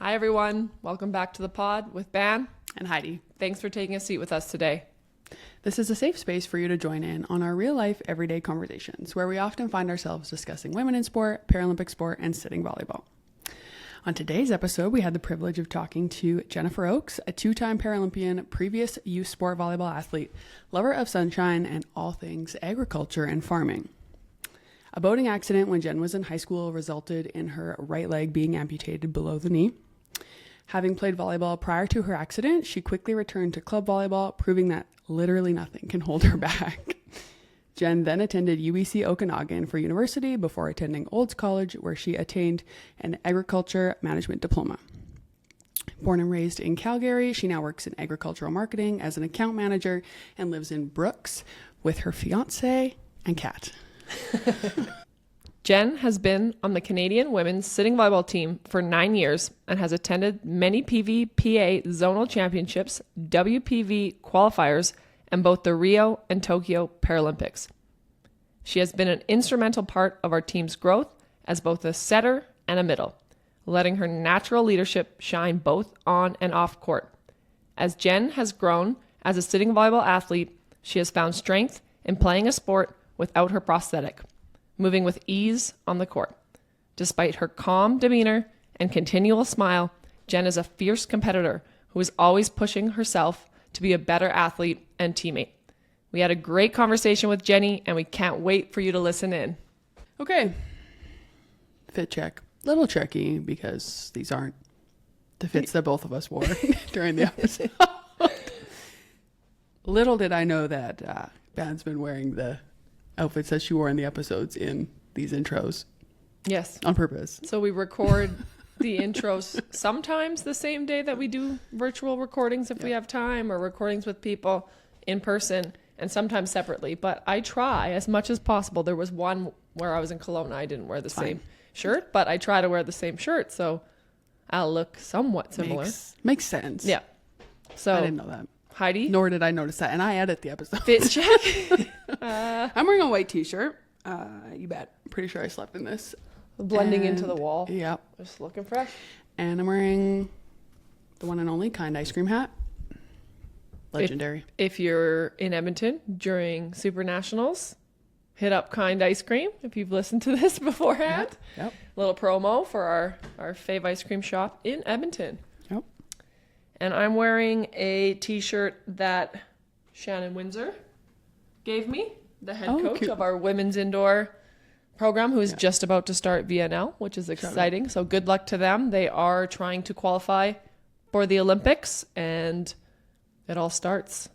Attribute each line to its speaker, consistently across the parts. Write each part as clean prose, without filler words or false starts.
Speaker 1: Hi, everyone. Welcome back to the pod with Ban
Speaker 2: and Heidi.
Speaker 1: Thanks for taking a seat with us today.
Speaker 2: This is a safe space for you to join in on our real-life, everyday conversations where we often find ourselves discussing women in sport, Paralympic sport, and sitting volleyball. On today's episode, we had the privilege of talking to Jennifer Oakes, a two-time Paralympian, previous youth sport volleyball athlete, lover of sunshine, and all things agriculture and farming. A boating accident when Jen was in high school resulted in her right leg being amputated below the knee. Having played volleyball prior to her accident, she quickly returned to club volleyball, proving that literally nothing can hold her back. Jen then attended UBC Okanagan for university before attending Olds College, where she attained an agriculture management diploma. Born and raised in Calgary, she now works in agricultural marketing as an account manager and lives in Brooks with her fiance and cat.
Speaker 1: Jen has been on the Canadian women's sitting volleyball team for 9 years and has attended many PVPA zonal championships, WPV qualifiers, and both the Rio and Tokyo Paralympics. She has been an instrumental part of our team's growth as both a setter and a middle, letting her natural leadership shine both on and off court. As Jen has grown as a sitting volleyball athlete, she has found strength in playing a sport without her prosthetic, moving with ease on the court. Despite her calm demeanor and continual smile, Jen is a fierce competitor who is always pushing herself to be a better athlete and teammate. We had a great conversation with Jenny, and we can't wait for you to listen in.
Speaker 2: Okay. Fit check. Little tricky because these aren't the fits that both of us wore during the episode. Little did I know that Ban's been wearing the outfits that she wore in the episodes in these intros.
Speaker 1: Yes.
Speaker 2: On purpose.
Speaker 1: So we record the intros sometimes the same day that we do virtual recordings if we have time, or recordings with people in person, and sometimes separately. But I try as much as possible. There was one where I was in Kelowna. I didn't wear the same shirt, but I try to wear the same shirt, so I'll look somewhat similar.
Speaker 2: Makes sense.
Speaker 1: Yeah. So
Speaker 2: I didn't know that.
Speaker 1: Heidi?
Speaker 2: Nor did I notice that. And I edit the episode.
Speaker 1: Fit check.
Speaker 2: I'm wearing a white t-shirt. You bet. Pretty sure I slept in this.
Speaker 1: Blending into the wall.
Speaker 2: Yeah.
Speaker 1: Just looking fresh.
Speaker 2: And I'm wearing the one and only Kind ice cream hat. Legendary.
Speaker 1: If you're in Edmonton during Super Nationals, hit up Kind Ice Cream if you've listened to this beforehand.
Speaker 2: Yep.
Speaker 1: Little promo for our fave ice cream shop in Edmonton.
Speaker 2: Yep.
Speaker 1: And I'm wearing a t-shirt that Shannon Windsor gave me, the head coach of our women's indoor program, who is just about to start VNL, which is exciting. So good luck to them. They are trying to qualify for the Olympics, and it all starts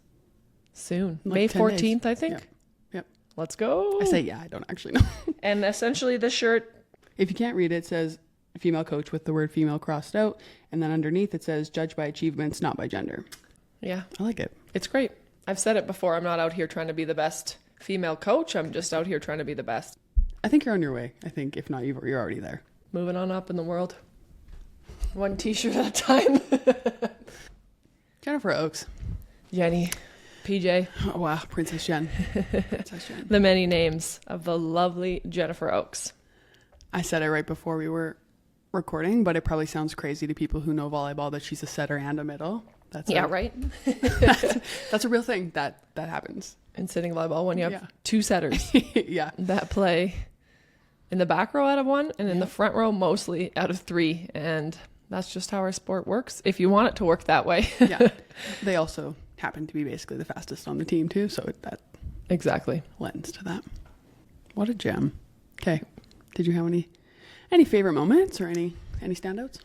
Speaker 1: soon. Like May 14th, days. I think.
Speaker 2: Yep.
Speaker 1: Let's go.
Speaker 2: I say, I don't actually know.
Speaker 1: And essentially the shirt,
Speaker 2: if you can't read it, says female coach with the word female crossed out. And then underneath it says judge by achievements, not by gender.
Speaker 1: Yeah.
Speaker 2: I like it.
Speaker 1: It's great. I've said it before. I'm not out here trying to be the best female coach. I'm just out here trying to be the best.
Speaker 2: I think you're on your way. I think if not, you're already there.
Speaker 1: Moving on up in the world. One t-shirt at a time.
Speaker 2: Jennifer Oakes.
Speaker 1: Jenny. PJ.
Speaker 2: Oh, wow. Princess Jen. Princess Jen.
Speaker 1: The many names of the lovely Jennifer Oakes.
Speaker 2: I said it right before we were recording, but it probably sounds crazy to people who know volleyball that she's a setter and a middle.
Speaker 1: Right?
Speaker 2: That's a real thing that happens.
Speaker 1: In sitting volleyball, when you have two setters that play in the back row out of one and in the front row mostly out of three. And that's just how our sport works, if you want it to work that way.
Speaker 2: They also happen to be basically the fastest on the team too, so that
Speaker 1: exactly
Speaker 2: lends to that. What a gem. Okay. Did you have any favorite moments or any standouts?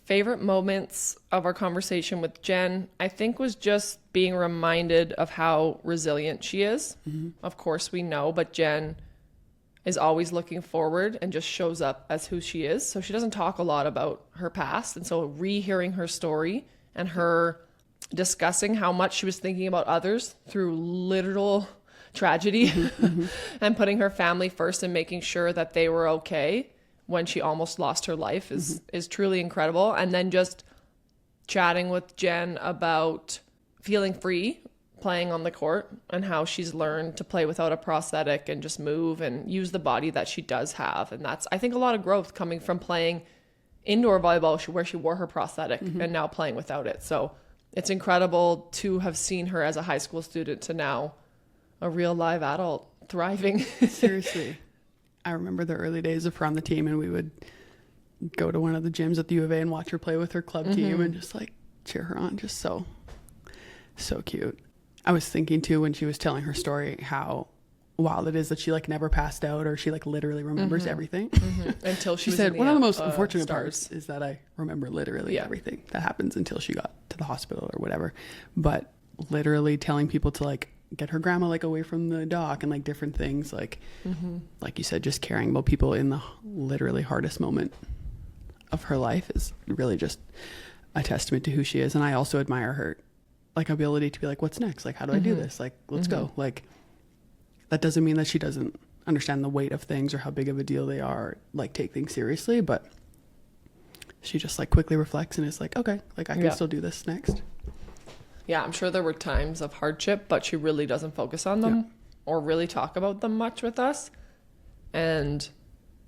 Speaker 1: Favorite moments of our conversation with Jen, I think, was just being reminded of how resilient she is. Mm-hmm. Of course we know, but Jen is always looking forward and just shows up as who she is. So she doesn't talk a lot about her past. And so rehearing her story and her discussing how much she was thinking about others through literal tragedy and putting her family first and making sure that they were okay when she almost lost her life is truly incredible. And then just chatting with Jen about feeling free playing on the court and how she's learned to play without a prosthetic and just move and use the body that she does have. And that's, I think, a lot of growth coming from playing indoor volleyball where she wore her prosthetic and now playing without it. So it's incredible to have seen her as a high school student to now a real live adult thriving.
Speaker 2: Seriously. I remember the early days of her on the team, and we would go to one of the gyms at the U of A and watch her play with her club team and just like cheer her on. Just so cute. I was thinking too, when she was telling her story, how wild it is that she like never passed out, or she like literally remembers everything.
Speaker 1: Until
Speaker 2: she said one of the most unfortunate parts is that I remember literally everything that happens until she got to the hospital or whatever. But literally telling people to like get her grandma like away from the dock and like different things, like like you said, just caring about people in the literally hardest moment of her life is really just a testament to who she is. And I also admire her like ability to be like, what's next? Like, how do I do this? Like, let's go. Like, that doesn't mean that she doesn't understand the weight of things or how big of a deal they are, like take things seriously, but she just like quickly reflects and is like, okay, like I can still do this next.
Speaker 1: Yeah, I'm sure there were times of hardship, but she really doesn't focus on them or really talk about them much with us. And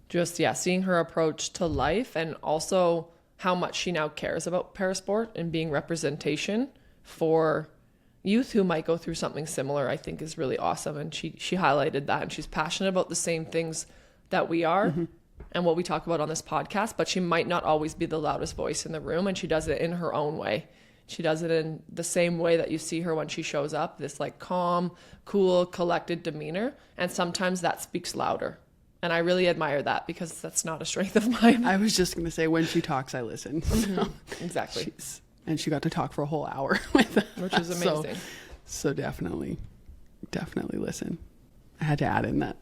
Speaker 1: just, seeing her approach to life, and also how much she now cares about parasport and being representation for youth who might go through something similar, I think is really awesome. And she highlighted that, and she's passionate about the same things that we are and what we talk about on this podcast, but she might not always be the loudest voice in the room, and she does it in her own way. She does it in the same way that you see her when she shows up, this like calm, cool, collected demeanor. And sometimes that speaks louder. And I really admire that, because that's not a strength of mine.
Speaker 2: I was just going to say, when she talks, I listen. So
Speaker 1: exactly.
Speaker 2: And she got to talk for a whole hour with us,
Speaker 1: which is amazing.
Speaker 2: So definitely listen. I had to add in that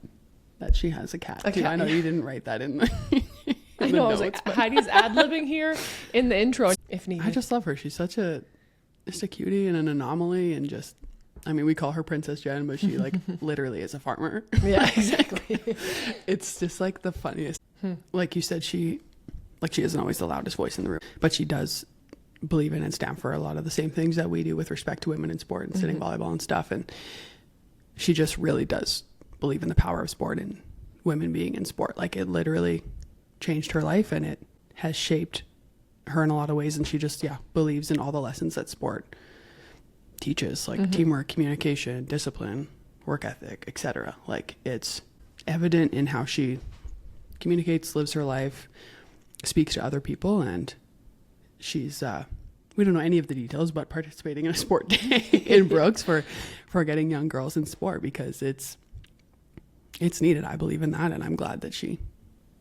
Speaker 2: she has a cat. I know you didn't write that in the
Speaker 1: I know, I was like, Heidi's ad-libbing here in the intro if needed.
Speaker 2: I just love her. She's just a cutie and an anomaly, and just, I mean, we call her Princess Jenn, but she like literally is a farmer.
Speaker 1: Yeah, exactly.
Speaker 2: It's just like the funniest. Like you said, she isn't always the loudest voice in the room, but she does believe in and stand for a lot of the same things that we do with respect to women in sport and sitting volleyball and stuff. And she just really does believe in the power of sport and women being in sport. Like, it literally changed her life, and it has shaped her in a lot of ways. And she just believes in all the lessons that sport teaches, like teamwork, communication, discipline, work ethic, etc. Like, it's evident in how she communicates, lives her life, speaks to other people. And she's we don't know any of the details, but participating in a sport day in Brooks for getting young girls in sport, because it's needed. I believe in that, and I'm glad that she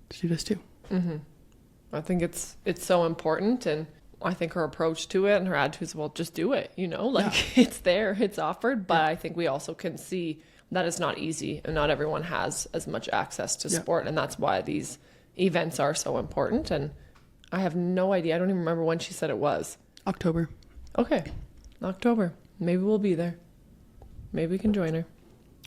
Speaker 2: does too.
Speaker 1: I think it's so important, and I think her approach to it and her attitude is, well, just do it, it's there, it's offered. But I think we also can see that it's not easy, and not everyone has as much access to sport, and that's why these events are so important. And I have no idea. I don't even remember when she said it was.
Speaker 2: October.
Speaker 1: Okay. October. Maybe we'll be there. Maybe we can join her.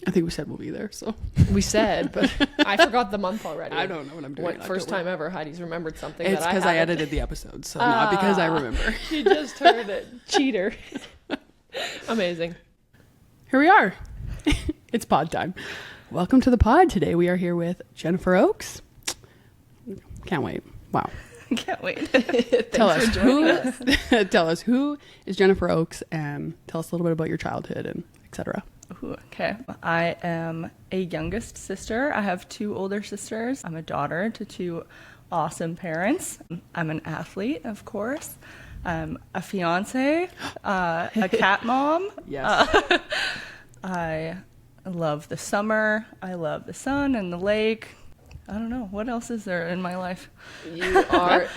Speaker 2: I think we said we'll be there, so.
Speaker 1: We said, but I forgot the month already.
Speaker 2: I don't know what I'm doing.
Speaker 1: First time ever Heidi's remembered something
Speaker 2: it's because I edited the episode, so not because I remember.
Speaker 1: She just heard it. Cheater. Amazing.
Speaker 2: Here we are. It's pod time. Welcome to the pod. Today we are here with Jennifer Oakes. Can't wait. Wow.
Speaker 3: Can't wait.
Speaker 2: Tell us who is Jennifer Oakes, and tell us a little bit about your childhood and etc.
Speaker 3: Okay. I am a youngest sister. I have 2 older sisters. I'm a daughter to 2 awesome parents. I'm an athlete, of course. I'm a fiance, a cat mom.
Speaker 2: Yes.
Speaker 3: I love the summer. I love the sun and the lake. I don't know. What else is there in my life?
Speaker 1: You are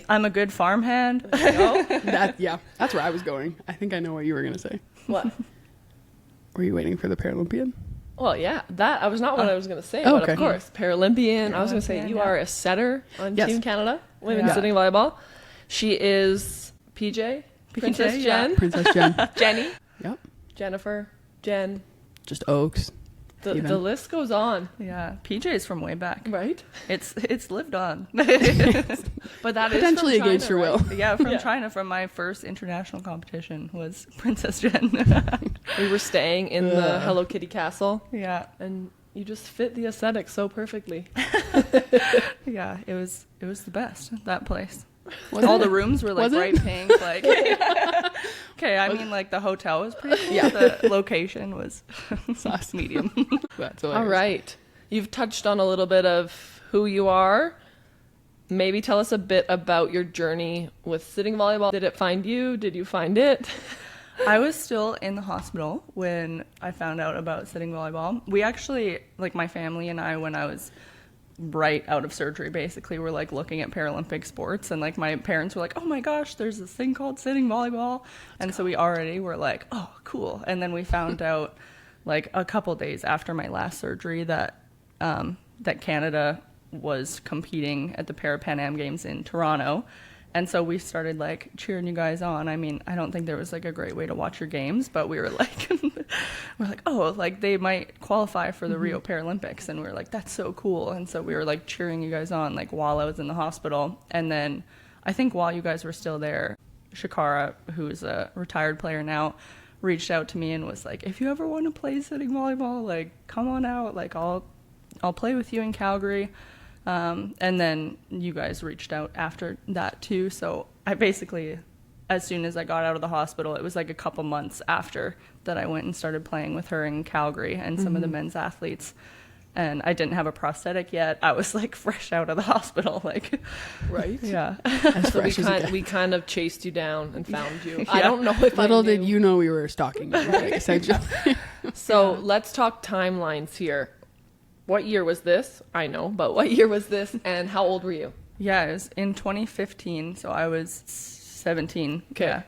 Speaker 3: I'm a good farmhand.
Speaker 2: That's where I was going. I think I know what you were going to say.
Speaker 1: What?
Speaker 2: Were you waiting for the Paralympian?
Speaker 1: Well, yeah, that I was not what I was going to say, but
Speaker 2: okay.
Speaker 1: Of course, Paralympian. I was going to say you are a setter on Team Canada, women's sitting volleyball. She is PJ, Princess Jenn.
Speaker 2: Princess Jenn.
Speaker 1: Jenny.
Speaker 2: Yep.
Speaker 1: Jennifer, Jenn.
Speaker 2: Just Oakes.
Speaker 1: The list goes on.
Speaker 3: Yeah, PJ's from way back.
Speaker 1: Right?
Speaker 3: It's lived on.
Speaker 1: But that is
Speaker 2: Potentially
Speaker 1: from
Speaker 2: against
Speaker 1: China,
Speaker 2: your will.
Speaker 1: right?
Speaker 3: Yeah, from
Speaker 1: Yeah.
Speaker 3: China, from my first international competition was Princess Jenn.
Speaker 1: We were staying in the Hello Kitty castle,
Speaker 3: Yeah,
Speaker 1: and you just fit the aesthetic so perfectly.
Speaker 3: yeah, it was the best, that place.
Speaker 2: Was
Speaker 3: All
Speaker 2: it?
Speaker 3: the rooms were like
Speaker 2: Was it?
Speaker 3: bright pink, like okay, I mean like the hotel was pretty cool.
Speaker 2: Yeah.
Speaker 3: The location was
Speaker 2: Sus.
Speaker 3: medium.
Speaker 2: That's
Speaker 1: All
Speaker 2: hilarious.
Speaker 1: right. You've touched on a little bit of who you are. Maybe tell us a bit about your journey with sitting volleyball. Did it find you? Did you find it?
Speaker 3: I was still in the hospital when I found out about sitting volleyball. We actually, like my family and I, when I was right out of surgery, basically, were like looking at Paralympic sports, and like my parents were like, oh my gosh, there's this thing called sitting volleyball. And so we already were like, oh, cool. And then we found out like a couple days after my last surgery that that Canada was competing at the Pan Am Games in Toronto. And so we started like cheering you guys on. I mean, I don't think there was like a great way to watch your games, but we were like, oh, like they might qualify for the Rio Paralympics. And we were like, that's so cool. And so we were like cheering you guys on like while I was in the hospital. And then I think while you guys were still there, Shakara, who's a retired player now, reached out to me and was like, if you ever want to play sitting volleyball, like come on out. Like I'll play with you in Calgary. And then you guys reached out after that too. So I basically, as soon as I got out of the hospital, it was like a couple months after that I went and started playing with her in Calgary and some of the men's athletes. And I didn't have a prosthetic yet. I was like fresh out of the hospital, like,
Speaker 1: Right?
Speaker 3: yeah.
Speaker 2: As
Speaker 1: So
Speaker 2: fresh as it gets.
Speaker 1: we kind of chased you down and found you. I don't know if
Speaker 2: Little
Speaker 1: I knew.
Speaker 2: did you know we were stalking you, like, essentially.
Speaker 1: So let's talk timelines here. What year was this? I know, but what year was this, and how old were you?
Speaker 3: Yeah, it was in 2015, so I was 17.
Speaker 1: Okay.
Speaker 3: Yeah.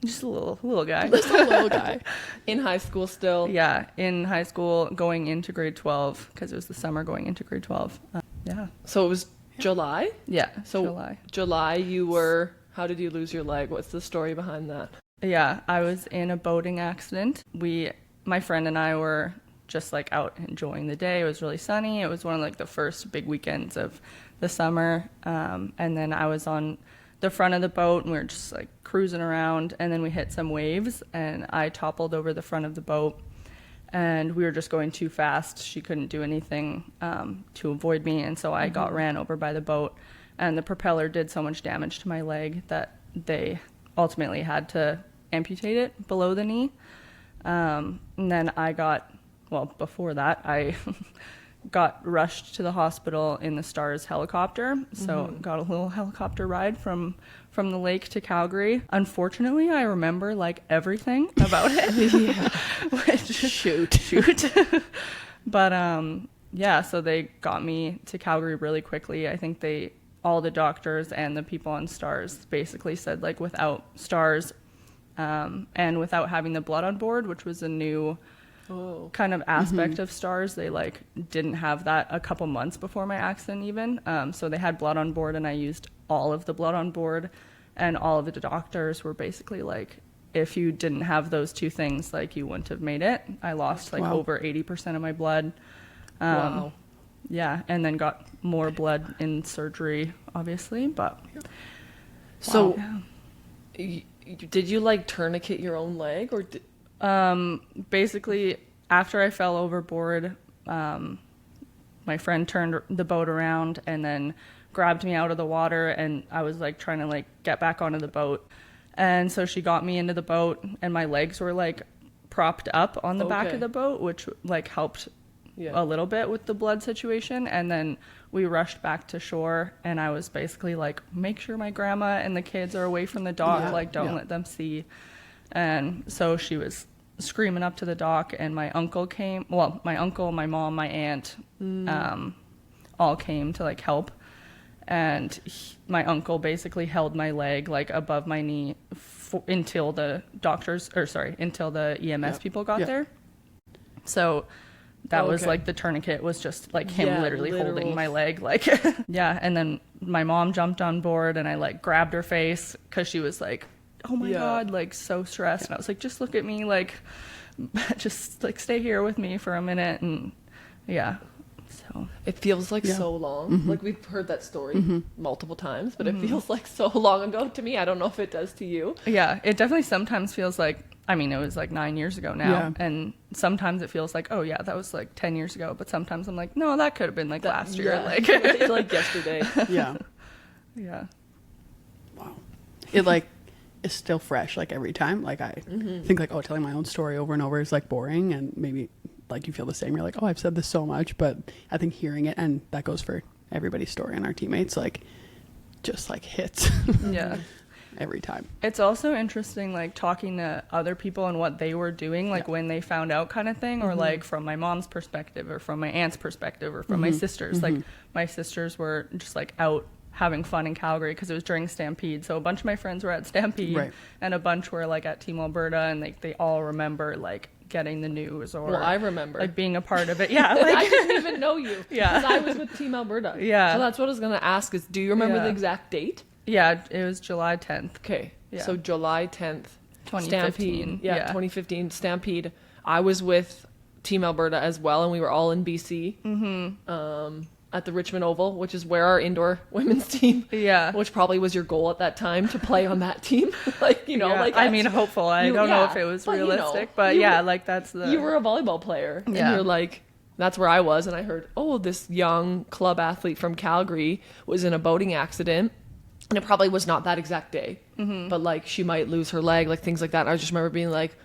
Speaker 3: Just a little guy.
Speaker 2: Just a little guy.
Speaker 1: In high school still?
Speaker 3: Yeah, in high school, going into grade 12, because it was the summer going into grade 12. Yeah.
Speaker 1: So it was July?
Speaker 3: Yeah,
Speaker 1: So
Speaker 3: July.
Speaker 1: you were, how did you lose your leg? What's the story behind that?
Speaker 3: Yeah, I was in a boating accident. My friend and I were just like out enjoying the day. It was really sunny. It was one of like the first big weekends of the summer. And then I was on the front of the boat and we were just like cruising around, and then we hit some waves and I toppled over the front of the boat, and we were just going too fast. She couldn't do anything to avoid me, and so I got ran over by the boat, and the propeller did so much damage to my leg that they ultimately had to amputate it below the knee. And then before that, I got rushed to the hospital in the Stars helicopter. So got a little helicopter ride from the lake to Calgary. Unfortunately, I remember like everything about it. Shoot. But yeah, so they got me to Calgary really quickly. I think all the doctors and the people on Stars basically said like without Stars and without having the blood on board, which was a new kind of aspect of Stars, they like didn't have that a couple months before my accident even. So they had blood on board and I used all of the blood on board, and all of the doctors were basically like, if you didn't have those two things, like you wouldn't have made it. I lost like over 80% of my blood.
Speaker 1: Wow.
Speaker 3: Yeah, and then got more blood in surgery, obviously, but
Speaker 1: So
Speaker 3: yeah.
Speaker 1: did you like tourniquet your own leg, or
Speaker 3: Basically, after I fell overboard, my friend turned the boat around and then grabbed me out of the water, and I was like trying to like get back onto the boat. And so she got me into the boat, and my legs were like propped up on the back
Speaker 1: Okay.
Speaker 3: of the boat, which like helped
Speaker 1: Yeah.
Speaker 3: a little bit with the blood situation. And then we rushed back to shore, and I was basically like, make sure my grandma and the kids are away from the dock,
Speaker 2: Yeah,
Speaker 3: like don't
Speaker 2: yeah.
Speaker 3: let them see. And so she was screaming up to the dock, and my uncle, my mom, my aunt, all came to like help. And my uncle basically held my leg like above my knee until the EMS people got there. So that was like the tourniquet was just like him literally holding my leg, like yeah. And then my mom jumped on board, and I like grabbed her face because she was like, oh my God, like so stressed. And I was like, just look at me, like just like stay here with me for a minute. And yeah, so
Speaker 1: It feels like so long. Like we've heard that story multiple times, but it feels like so long ago to me. I don't know if it does to you.
Speaker 3: yeah, it definitely sometimes feels like, I mean, it was like 9 years ago now.
Speaker 2: Yeah.
Speaker 3: And sometimes it feels like, oh yeah, that was like 10 years ago. But sometimes I'm like, no, that could have been like last year.
Speaker 1: Yeah.
Speaker 3: Like,
Speaker 1: It's like yesterday.
Speaker 2: Yeah.
Speaker 3: yeah.
Speaker 2: Wow. It like is still fresh like every time. Like I think like, oh, telling my own story over and over is like boring, and maybe like you feel the same. You're like, oh, I've said this so much, but I think hearing it, and that goes for everybody's story and our teammates, like just like hits
Speaker 3: Yeah.
Speaker 2: every time.
Speaker 3: It's also interesting, like talking to other people and what they were doing, like when they found out, kind of thing, or like from my mom's perspective, or from my aunt's perspective, or from my sisters. Like my sisters were just like out having fun in Calgary because it was during Stampede. So a bunch of my friends were at Stampede,
Speaker 2: Right.
Speaker 3: and a bunch were like at Team Alberta, and they all remember like getting the news or
Speaker 1: Well, I remember.
Speaker 3: like being a part of it. Yeah,
Speaker 1: I
Speaker 3: like
Speaker 1: didn't even know you.
Speaker 3: Yeah.
Speaker 1: Because I was with Team Alberta.
Speaker 3: Yeah.
Speaker 1: So that's what I was going to ask is, do you remember
Speaker 3: Yeah.
Speaker 1: the exact date?
Speaker 3: yeah, it was July 10th.
Speaker 1: Okay.
Speaker 3: Yeah.
Speaker 1: So July 10th.
Speaker 3: 2015.
Speaker 1: Stampede. Yeah,
Speaker 3: Yeah.
Speaker 1: 2015 Stampede. I was with Team Alberta as well, and we were all in BC. At the Richmond Oval, which is where our indoor women's team,
Speaker 3: Yeah.
Speaker 1: which probably was your goal at that time to play on that team. Like, you know,
Speaker 3: Yeah,
Speaker 1: like
Speaker 3: I mean, hopeful. I don't know if it was
Speaker 1: but, you know,
Speaker 3: realistic, but
Speaker 1: you
Speaker 3: yeah,
Speaker 1: were-
Speaker 3: like that's the.
Speaker 1: you were a volleyball player, and
Speaker 3: Yeah.
Speaker 1: you're like, that's where I was, and I heard, oh, this young club athlete from Calgary was in a boating accident, and it probably was not that exact day, but like she might lose her leg, like things like that. And I just remember being like,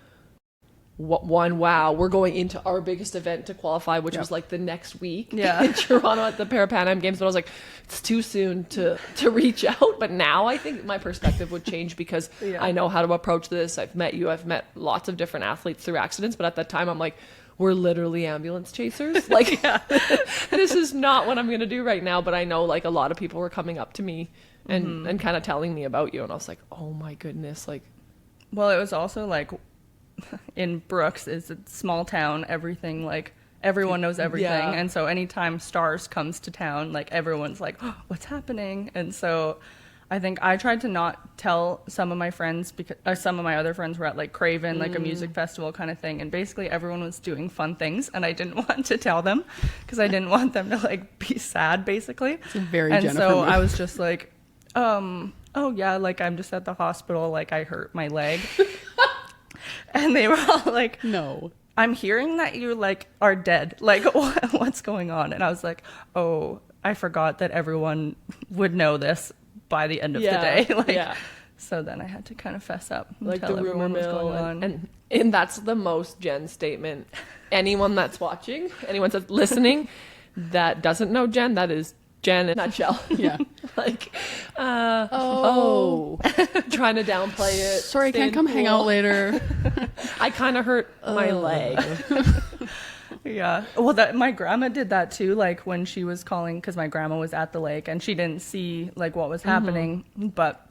Speaker 1: wow, we're going into our biggest event to qualify, which was like the next week
Speaker 3: Yeah.
Speaker 1: in Toronto at the Paralympian Games. But I was like, it's too soon to reach out. But now I think my perspective would change because
Speaker 3: Yeah.
Speaker 1: I know how to approach this. I've met you. I've met lots of different athletes through accidents. But at that time, I'm like, we're literally ambulance chasers. Like, this is not what I'm going to do right now. But I know like a lot of people were coming up to me and kind of telling me about you. And I was like, oh my goodness. Like,
Speaker 3: Well, it was also like in Brooks is a small town. Everything like everyone knows everything,
Speaker 1: Yeah.
Speaker 3: and so anytime Stars comes to town, like everyone's like, oh, "What's happening?" And so I think I tried to not tell some of my friends because some of my other friends were at like Craven, like a music festival kind of thing, and basically everyone was doing fun things, and I didn't want to tell them because I didn't want them to like be sad, basically.
Speaker 2: It's very
Speaker 3: And
Speaker 2: Jennifer
Speaker 3: so
Speaker 2: move.
Speaker 3: I was just like, oh yeah, like I'm just at the hospital, like I hurt my leg. And they were all like,
Speaker 2: No.
Speaker 3: I'm hearing that you like are dead. Like, what's going on? And I was like, oh, I forgot that everyone would know this by the end of the day. Like,
Speaker 1: yeah.
Speaker 3: so then I had to kind of fess up and
Speaker 1: Like
Speaker 3: tell
Speaker 1: the rumor
Speaker 3: everyone what's
Speaker 1: mill.
Speaker 3: going on.
Speaker 1: And that's the most Jen statement. Anyone that's watching, anyone that's listening that doesn't know Jen, that is Jen in a nutshell.
Speaker 2: Yeah.
Speaker 1: Like,
Speaker 2: Oh.
Speaker 1: trying to downplay it.
Speaker 2: Sorry,
Speaker 1: staying
Speaker 2: can't come hang
Speaker 1: cool.
Speaker 2: out later.
Speaker 1: I kind of hurt my leg.
Speaker 3: Yeah. Well, my grandma did that too. Like when she was calling, because my grandma was at the lake and she didn't see like what was happening, but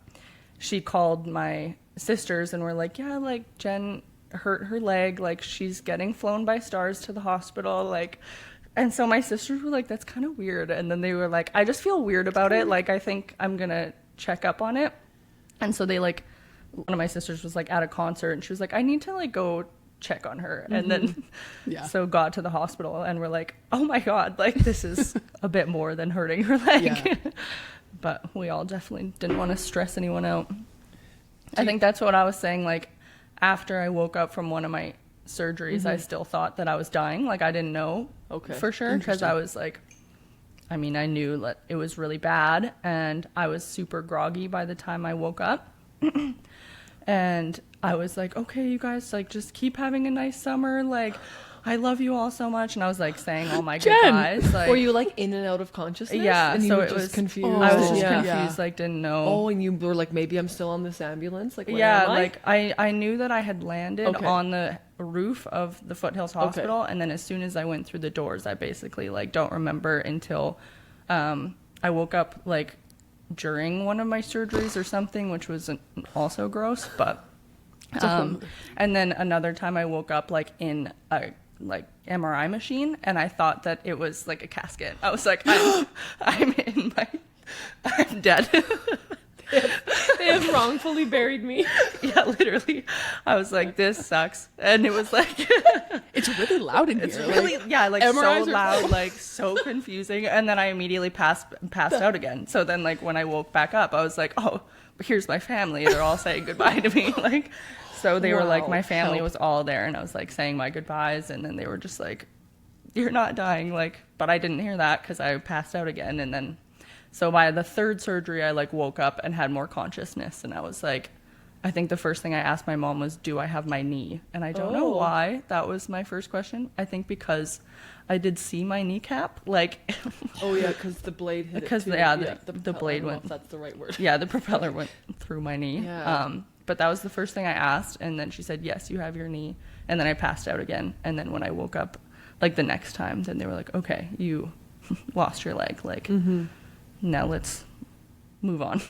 Speaker 3: she called my sisters and were like, yeah, like Jen hurt her leg. Like she's getting flown by Stars to the hospital. Like, and so my sisters were like, that's kind of weird. And then they were like, I just feel weird about it. Like, I think I'm going to check up on it. And so they like, one of my sisters was like at a concert and she was like, I need to like go check on her. And then
Speaker 2: Yeah.
Speaker 3: so got to the hospital and we're like, oh my God, like this is a bit more than hurting her leg.
Speaker 2: Yeah.
Speaker 3: But we all definitely didn't want to stress anyone out. I think that's what I was saying. Like after I woke up from one of my surgeries, I still thought that I was dying. Like I didn't know for sure because I was like, I mean, I knew that it was really bad and I was super groggy by the time I woke up. And I was like, okay, you guys, like, just keep having a nice summer. Like, I love you all so much. And I was like saying all my goodbyes. Like,
Speaker 1: Were you like in and out of consciousness?
Speaker 3: Yeah,
Speaker 1: And you
Speaker 3: so
Speaker 1: were
Speaker 3: it
Speaker 1: just
Speaker 3: was
Speaker 1: confused.
Speaker 3: I was just
Speaker 1: Yeah.
Speaker 3: confused, like, didn't know.
Speaker 1: Oh, and you were like, maybe I'm still on this ambulance. Like, where
Speaker 3: Yeah,
Speaker 1: am I?
Speaker 3: like I knew that I had landed
Speaker 1: Okay.
Speaker 3: on the roof of the Foothills Hospital, and then as soon as I went through the doors, I basically like don't remember until I woke up like during one of my surgeries or something, which was also gross. But and then another time I woke up like in a like MRI machine, and I thought that it was like a casket. I was like, I'm dead.
Speaker 1: They have wrongfully buried me.
Speaker 3: Yeah, literally. I was like, this sucks. And it was like,
Speaker 2: It's really loud in here.
Speaker 3: it's really, like so
Speaker 2: MRIs are
Speaker 3: loud, like so confusing. And then I immediately passed out again. So then like when I woke back up, I was like, oh, here's my family. They're all saying goodbye to me. Like, so they were like, my family was all there, and I was like saying my goodbyes, and then they were just like, you're not dying. Like, but I didn't hear that because I passed out again. And then, so by the third surgery, I like woke up and had more consciousness, and I was like, I think the first thing I asked my mom was, do I have my knee? And I don't know why that was my first question. I think because I did see my kneecap, like.
Speaker 1: Oh yeah, because the blade hit it too.
Speaker 3: The blade went.
Speaker 1: If that's the right word.
Speaker 3: Yeah, the propeller went through my knee.
Speaker 1: Yeah.
Speaker 3: But that was the first thing I asked, and then she said, yes, you have your knee. And then I passed out again. And then when I woke up, like the next time, then they were like, okay, you lost your leg. Like, now let's move on.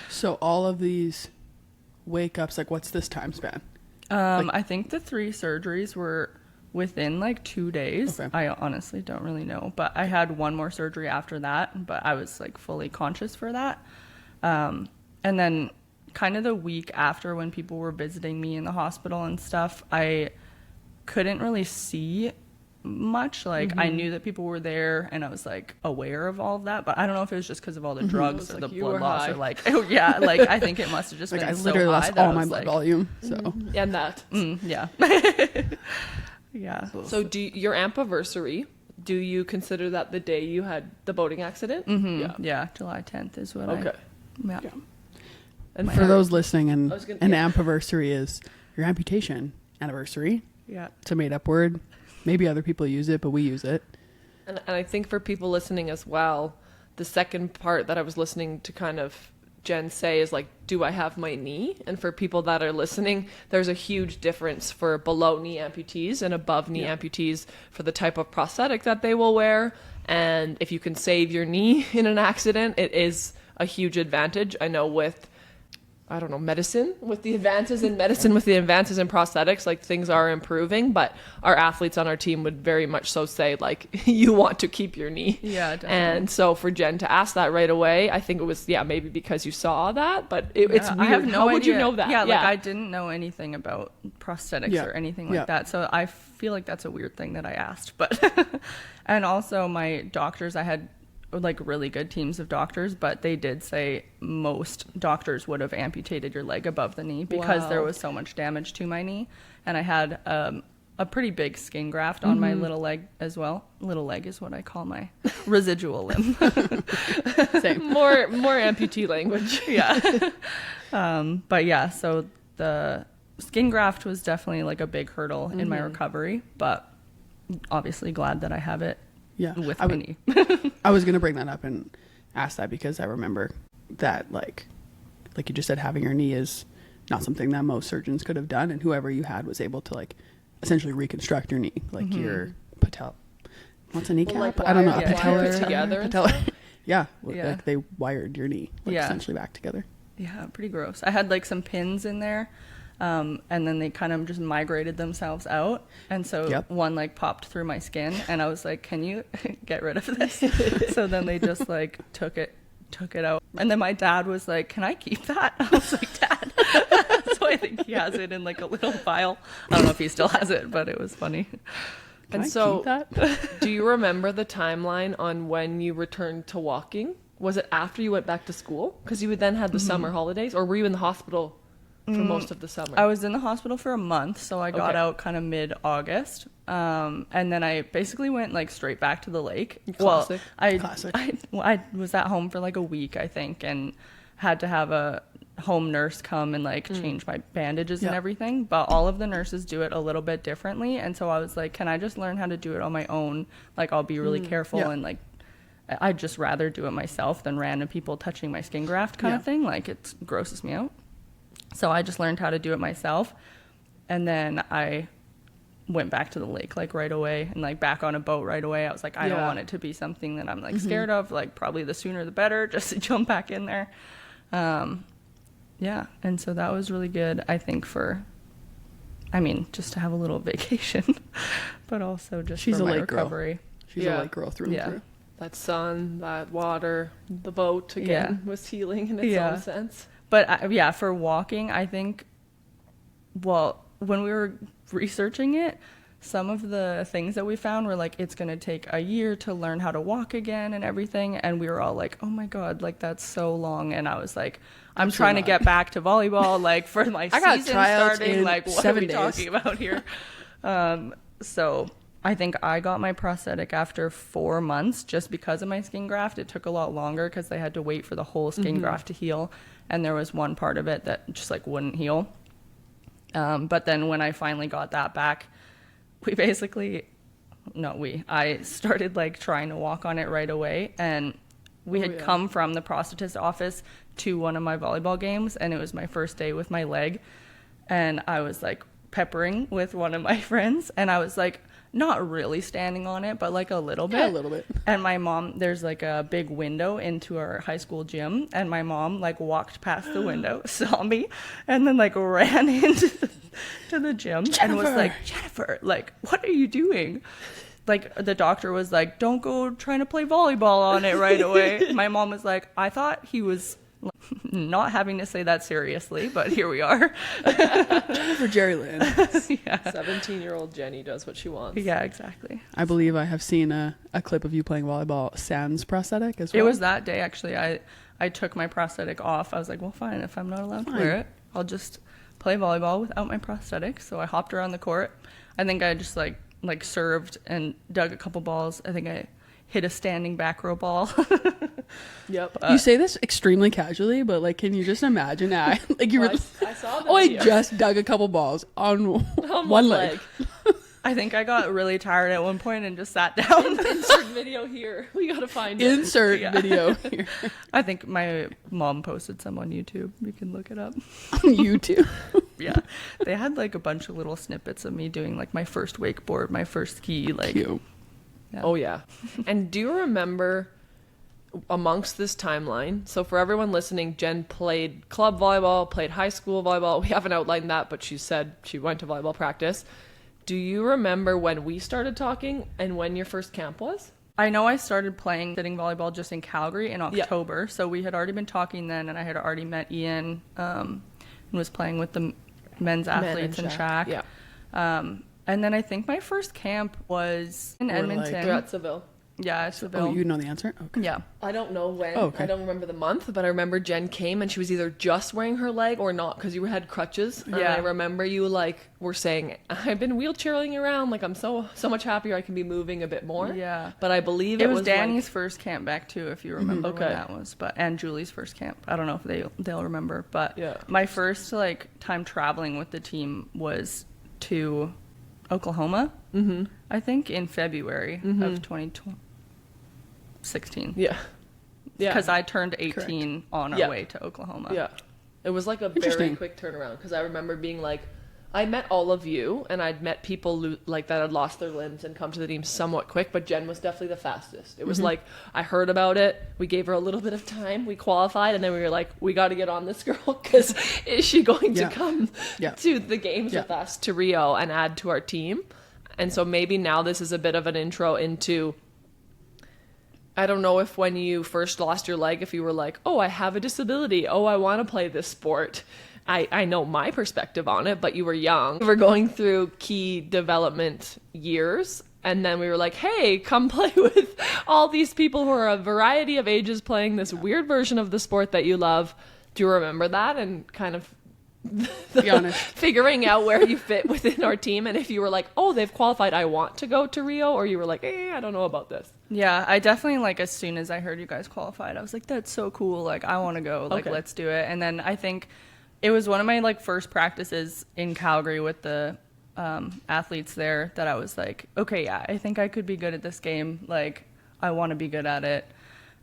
Speaker 2: So all of these wake ups, like what's this time span?
Speaker 3: I think the 3 surgeries were within like 2 days.
Speaker 2: Okay.
Speaker 3: I honestly don't really know. But I had one more surgery after that, but I was like fully conscious for that. And then kind of the week after, when people were visiting me in the hospital and stuff, I couldn't really see much. Like, I knew that people were there, and I was like aware of all of that, but I don't know if it was just because of all the drugs or
Speaker 1: like
Speaker 3: the
Speaker 1: you
Speaker 3: blood
Speaker 1: were
Speaker 3: loss,
Speaker 1: high.
Speaker 3: or like, oh yeah, like I think it must have just
Speaker 2: Like
Speaker 3: been
Speaker 2: I
Speaker 3: so
Speaker 2: literally
Speaker 3: high
Speaker 2: lost
Speaker 3: that
Speaker 2: all
Speaker 3: I
Speaker 2: my
Speaker 3: was
Speaker 2: blood
Speaker 3: like,
Speaker 2: volume. So
Speaker 1: And that.
Speaker 3: yeah. Yeah.
Speaker 1: So your ampiversary, do you consider that the day you had the boating accident?
Speaker 3: Yeah, July 10th is what
Speaker 1: Okay.
Speaker 3: yeah.
Speaker 1: And
Speaker 2: for those listening, and
Speaker 1: I was gonna-
Speaker 2: an
Speaker 1: yeah.
Speaker 2: ampiversary is your amputation anniversary.
Speaker 3: Yeah.
Speaker 2: It's a made up word. Maybe other people use it, but we use it.
Speaker 1: And I think for people listening as well, the second part that I was listening to kind of Jen say is like, do I have my knee? And for people that are listening, there's a huge difference for below knee amputees and above knee amputees for the type of prosthetic that they will wear. And if you can save your knee in an accident, it is a huge advantage. I know with medicine, with the advances in medicine, with the advances in prosthetics, like things are improving, but our athletes on our team would very much so say like, you want to keep your knee.
Speaker 3: Yeah, definitely.
Speaker 1: And so for Jen to ask that right away, I think it was, maybe because you saw that, but it's weird.
Speaker 3: I have no
Speaker 1: How
Speaker 3: idea.
Speaker 1: would you know that?
Speaker 3: Yeah, like I didn't know anything about prosthetics or anything like
Speaker 2: Yeah.
Speaker 3: that. So I feel like that's a weird thing that I asked. But and also my doctors, I had like really good teams of doctors, but they did say most doctors would have amputated your leg above the knee because there was so much damage to my knee. And I had a pretty big skin graft on my little leg as well. Little leg is what I call my residual limb.
Speaker 2: Same.
Speaker 1: More amputee language.
Speaker 3: Yeah. But yeah, so the skin graft was definitely like a big hurdle in my recovery, but obviously glad that I have it with my knee.
Speaker 2: I was going to bring that up and ask that because I remember that like you just said, having your knee is not something that most surgeons could have done, and whoever you had was able to like essentially reconstruct your knee, like your patella. What's a kneecap?
Speaker 1: Well, like
Speaker 2: I don't know.
Speaker 1: wire-
Speaker 2: A patellar.
Speaker 1: wire it together and
Speaker 2: Patella. Yeah.
Speaker 3: Yeah.
Speaker 2: Like they wired your knee
Speaker 3: Yeah.
Speaker 2: essentially back together.
Speaker 3: Yeah, pretty gross. I had like some pins in there, and then they kind of just migrated themselves out, and so one like popped through my skin, and I was like, can you get rid of this? So then they just like took it out, and then my dad was like, can I keep that? I was like, Dad. So I think he has it in like a little vial. I don't know if he still has it, but it was funny.
Speaker 2: Can
Speaker 1: And
Speaker 2: I
Speaker 1: so
Speaker 2: keep that?
Speaker 1: do you remember the timeline on when you returned to walking? Was it after you went back to school? Because you would then had the summer holidays, or were you in the hospital for most of the summer?
Speaker 3: I was in the hospital for a month, so I got
Speaker 1: Okay.
Speaker 3: out kind of mid-August, and then I basically went like straight back to the lake.
Speaker 1: Classic.
Speaker 3: Well,
Speaker 2: Classic.
Speaker 3: I was at home for like a week, I think, and had to have a home nurse come and like change my bandages and
Speaker 2: Yeah.
Speaker 3: everything, but all of the nurses do it a little bit differently, and so I was like, can I just learn how to do it on my own? Like, I'll be really careful,
Speaker 2: Yeah.
Speaker 3: and like I'd just rather do it myself than random people touching my skin graft kind of thing. Like, it grosses me out. So I just learned how to do it myself, and then I went back to the lake like right away, and like back on a boat right away. I was like, I don't want it to be something that I'm like scared of. Like, probably the sooner the better, just to jump back in there. Yeah, and so that was really good, I think, just to have a little vacation, but also just
Speaker 2: She's
Speaker 3: for
Speaker 2: a
Speaker 3: my
Speaker 2: lake girl.
Speaker 3: recovery.
Speaker 2: She's a lake girl through and
Speaker 3: Yeah.
Speaker 2: through.
Speaker 1: That sun, that water, the boat again was healing in its own sense.
Speaker 3: But for walking, I think, well, when we were researching it, some of the things that we found were like, it's going to take a year to learn how to walk again and everything. And we were all like, oh my God, like that's so long. And I was like, I'm trying to get back to volleyball, like for my season starting, like what are we talking about here? So I think I got my prosthetic after 4 months just because of my skin graft. It took a lot longer because they had to wait for the whole skin graft to heal. And there was one part of it that just like wouldn't heal. But then when I finally got that back, I started like trying to walk on it right away. And we had come from the prosthetist office to one of my volleyball games, and it was my first day with my leg. And I was like peppering with one of my friends, and I was like, not really standing on it, but like a little bit.
Speaker 2: Yeah, a little bit.
Speaker 3: And my mom, there's like a big window into our high school gym, and my mom like walked past the window, saw me, and then like ran into the gym and was like, Jennifer, like, what are you doing? Like the doctor was like, don't go trying to play volleyball on it right away. My mom was like, I thought he was not having to say that seriously, but here we are.
Speaker 2: Jennifer Jerry Lynn.
Speaker 1: 17-year-old Jenny does what she wants.
Speaker 3: Yeah, exactly.
Speaker 2: I believe I have seen a clip of you playing volleyball sans prosthetic as well.
Speaker 3: It was that day, actually. I took my prosthetic off. I was like, well, fine. If I'm not allowed to wear it, I'll just play volleyball without my prosthetic. So I hopped around the court. I think I just like served and dug a couple balls. I think I hit a standing back row ball.
Speaker 1: Yep.
Speaker 2: You say this extremely casually, but like, can you just imagine that? Like you were.
Speaker 1: I saw that.
Speaker 2: Oh, I just dug a couple balls on one leg.
Speaker 3: I think I got really tired at one point and just sat down.
Speaker 1: Insert video here. We gotta find it.
Speaker 2: Insert video here.
Speaker 3: I think my mom posted some on YouTube. You can look it up.
Speaker 2: On YouTube.
Speaker 3: Yeah. They had like a bunch of little snippets of me doing like my first wakeboard, my first ski. Like,
Speaker 2: Cute.
Speaker 3: yeah.
Speaker 1: Oh yeah. And do you remember amongst this timeline, so for everyone listening, Jen played club volleyball, played high school volleyball. We haven't outlined that, but she said she went to volleyball practice. Do you remember when we started talking and when your first camp was?
Speaker 3: I know I started playing sitting volleyball just in Calgary in October. So we had already been talking then, and I had already met Ian and was playing with the men's athletes and Shaq.
Speaker 1: Yeah.
Speaker 3: And then I think my first camp was in Edmonton.
Speaker 1: They're at Seville.
Speaker 3: Yeah, it's Seville.
Speaker 2: Oh, you know the answer? Okay.
Speaker 3: Yeah.
Speaker 1: I don't know when.
Speaker 2: Oh, okay.
Speaker 1: I don't remember the month, but I remember Jen came and she was either just wearing her leg or not because you had crutches. And
Speaker 3: Yeah.
Speaker 1: I remember you like were saying, I've been wheelchairing around. Like I'm so much happier. I can be moving a bit more.
Speaker 3: Yeah.
Speaker 1: But I believe
Speaker 3: It was
Speaker 1: like,
Speaker 3: Danny's first camp back too, if you remember
Speaker 1: Okay.
Speaker 3: when that was. And Julie's first camp. I don't know if they'll remember, but
Speaker 1: Yeah.
Speaker 3: my first like time traveling with the team was to Oklahoma. Mm-hmm. I think in February of 2016.
Speaker 1: Yeah. Yeah.
Speaker 3: Because I turned 18 on our
Speaker 1: Yeah.
Speaker 3: way to Oklahoma.
Speaker 1: Yeah. It was like a very
Speaker 2: Interesting.
Speaker 1: quick turnaround because I remember being like, I met all of you and I'd met people like that had lost their limbs and come to the team somewhat quick, but Jen was definitely the fastest. It was like, I heard about it. We gave her a little bit of time. We qualified and then we were like, we got to get on this girl because is she going to come to the games with us to Rio and add to our team? And so maybe now this is a bit of an intro into, I don't know if when you first lost your leg, if you were like, oh, I have a disability. Oh, I want to play this sport. I know my perspective on it, but you were young. We were going through key development years. And then we were like, hey, come play with all these people who are a variety of ages playing this weird version of the sport that you love. Do you remember that? And kind of
Speaker 2: Be honest.
Speaker 1: figuring out where you fit within our team. And if you were like, oh, they've qualified, I want to go to Rio. Or you were like, I don't know about this.
Speaker 3: Yeah, I definitely, like, as soon as I heard you guys qualified, I was like, that's so cool. Like, I want to go. Like,
Speaker 1: Okay.
Speaker 3: let's do it. And then I think it was one of my, like, first practices in Calgary with the athletes there that I was like, okay, yeah, I think I could be good at this game. Like, I want to be good at it.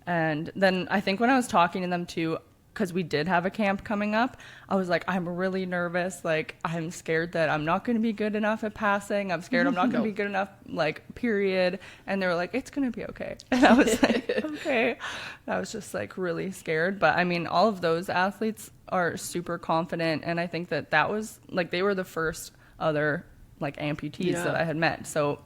Speaker 3: And then I think when I was talking to them, too, because we did have a camp coming up, I was like, I'm really nervous. Like, I'm scared that I'm not going to be good enough at passing. I'm scared I'm not going to be good enough, like, period. And they were like, it's going to be okay. And I was like, okay. I was just, like, really scared. But, I mean, all of those athletes are super confident. And I think that was, like, they were the first other, like, amputees that I had met. So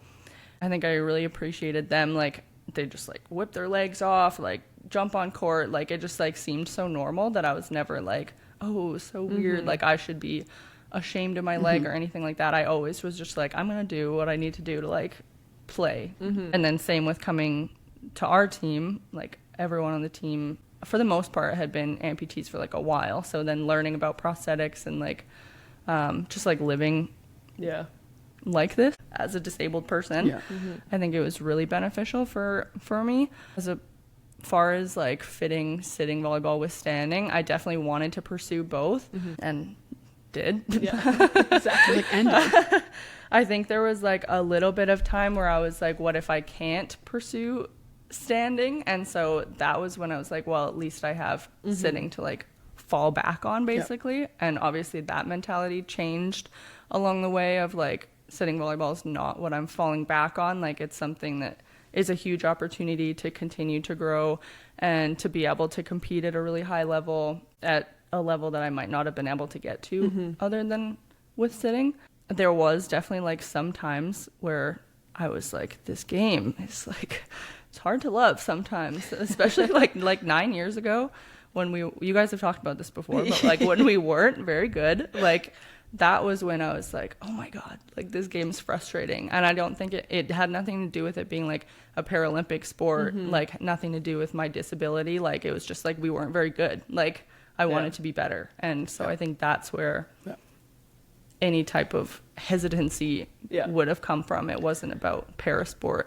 Speaker 3: I think I really appreciated them, like, they just like whip their legs off, like jump on court. Like it just like seemed so normal that I was never like, oh, so weird. Like I should be ashamed of my leg or anything like that. I always was just like, I'm going to do what I need to do to like play. And then same with coming to our team, like everyone on the team for the most part had been amputees for like a while. So then learning about prosthetics and like just like living like this as a disabled person, I think it was really beneficial for me. As far as like fitting sitting volleyball with standing, I definitely wanted to pursue both and did.
Speaker 2: Exactly. Like ended.
Speaker 3: I think there was like a little bit of time where I was like, what if I can't pursue standing? And so that was when I was like, well, at least I have sitting to like fall back on, basically. And obviously that mentality changed along the way of like sitting volleyball is not what I'm falling back on. Like it's something that is a huge opportunity to continue to grow and to be able to compete at a really high level, at a level that I might not have been able to get to other than with sitting. There was definitely like some times where I was like, this game is like, it's hard to love sometimes, especially like 9 years ago when you guys have talked about this before, but like when we weren't very good, like that was when I was like, oh my God, like this game's frustrating. And I don't think it had nothing to do with it being like a Paralympic sport, like nothing to do with my disability. Like it was just like, we weren't very good. Like I wanted to be better. And so I think that's where any type of hesitancy would have come from. It wasn't about parasport.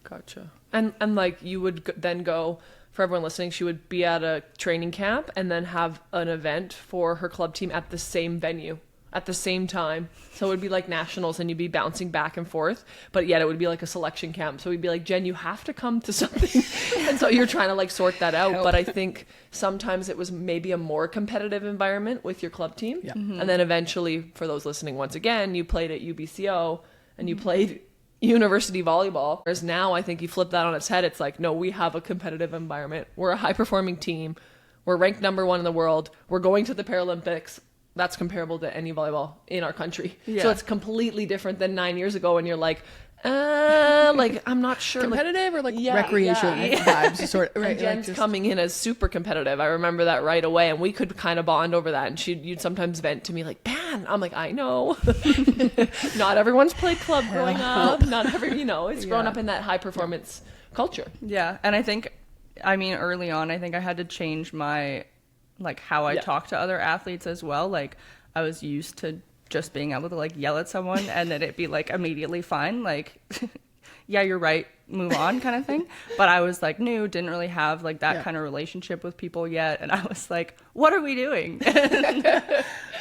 Speaker 1: Gotcha. And like you would then go, for everyone listening, she would be at a training camp and then have an event for her club team at the same venue at the same time. So it would be like nationals and you'd be bouncing back and forth, but yet it would be like a selection camp. So we'd be like, Jen, you have to come to something. And so you're trying to like sort that out. But I think sometimes it was maybe a more competitive environment with your club team. And then eventually, for those listening, once again, you played at UBCO and you played university volleyball. Whereas now I think you flip that on its head. It's like, no, we have a competitive environment. We're a high performing team. We're ranked #1 in the world. We're going to the Paralympics. That's comparable to any volleyball in our country. So it's completely different than 9 years ago when you're like, like, I'm not sure.
Speaker 2: Competitive or like recreation vibes sort of. Right,
Speaker 1: and Jen's
Speaker 2: like
Speaker 1: coming in as super competitive. I remember that right away. And we could kind of bond over that. And you'd sometimes vent to me like, man, I'm like, I know. Not everyone's played club growing up. Not every, it's grown up in that high performance culture.
Speaker 3: Yeah. And I think, early on, I think I had to change my, like how I talk to other athletes as well. Like I was used to just being able to like yell at someone and then it'd be like immediately fine. Like, yeah, you're right. Move on kind of thing. But I was like new, didn't really have like that kind of relationship with people yet. And I was like, what are we doing?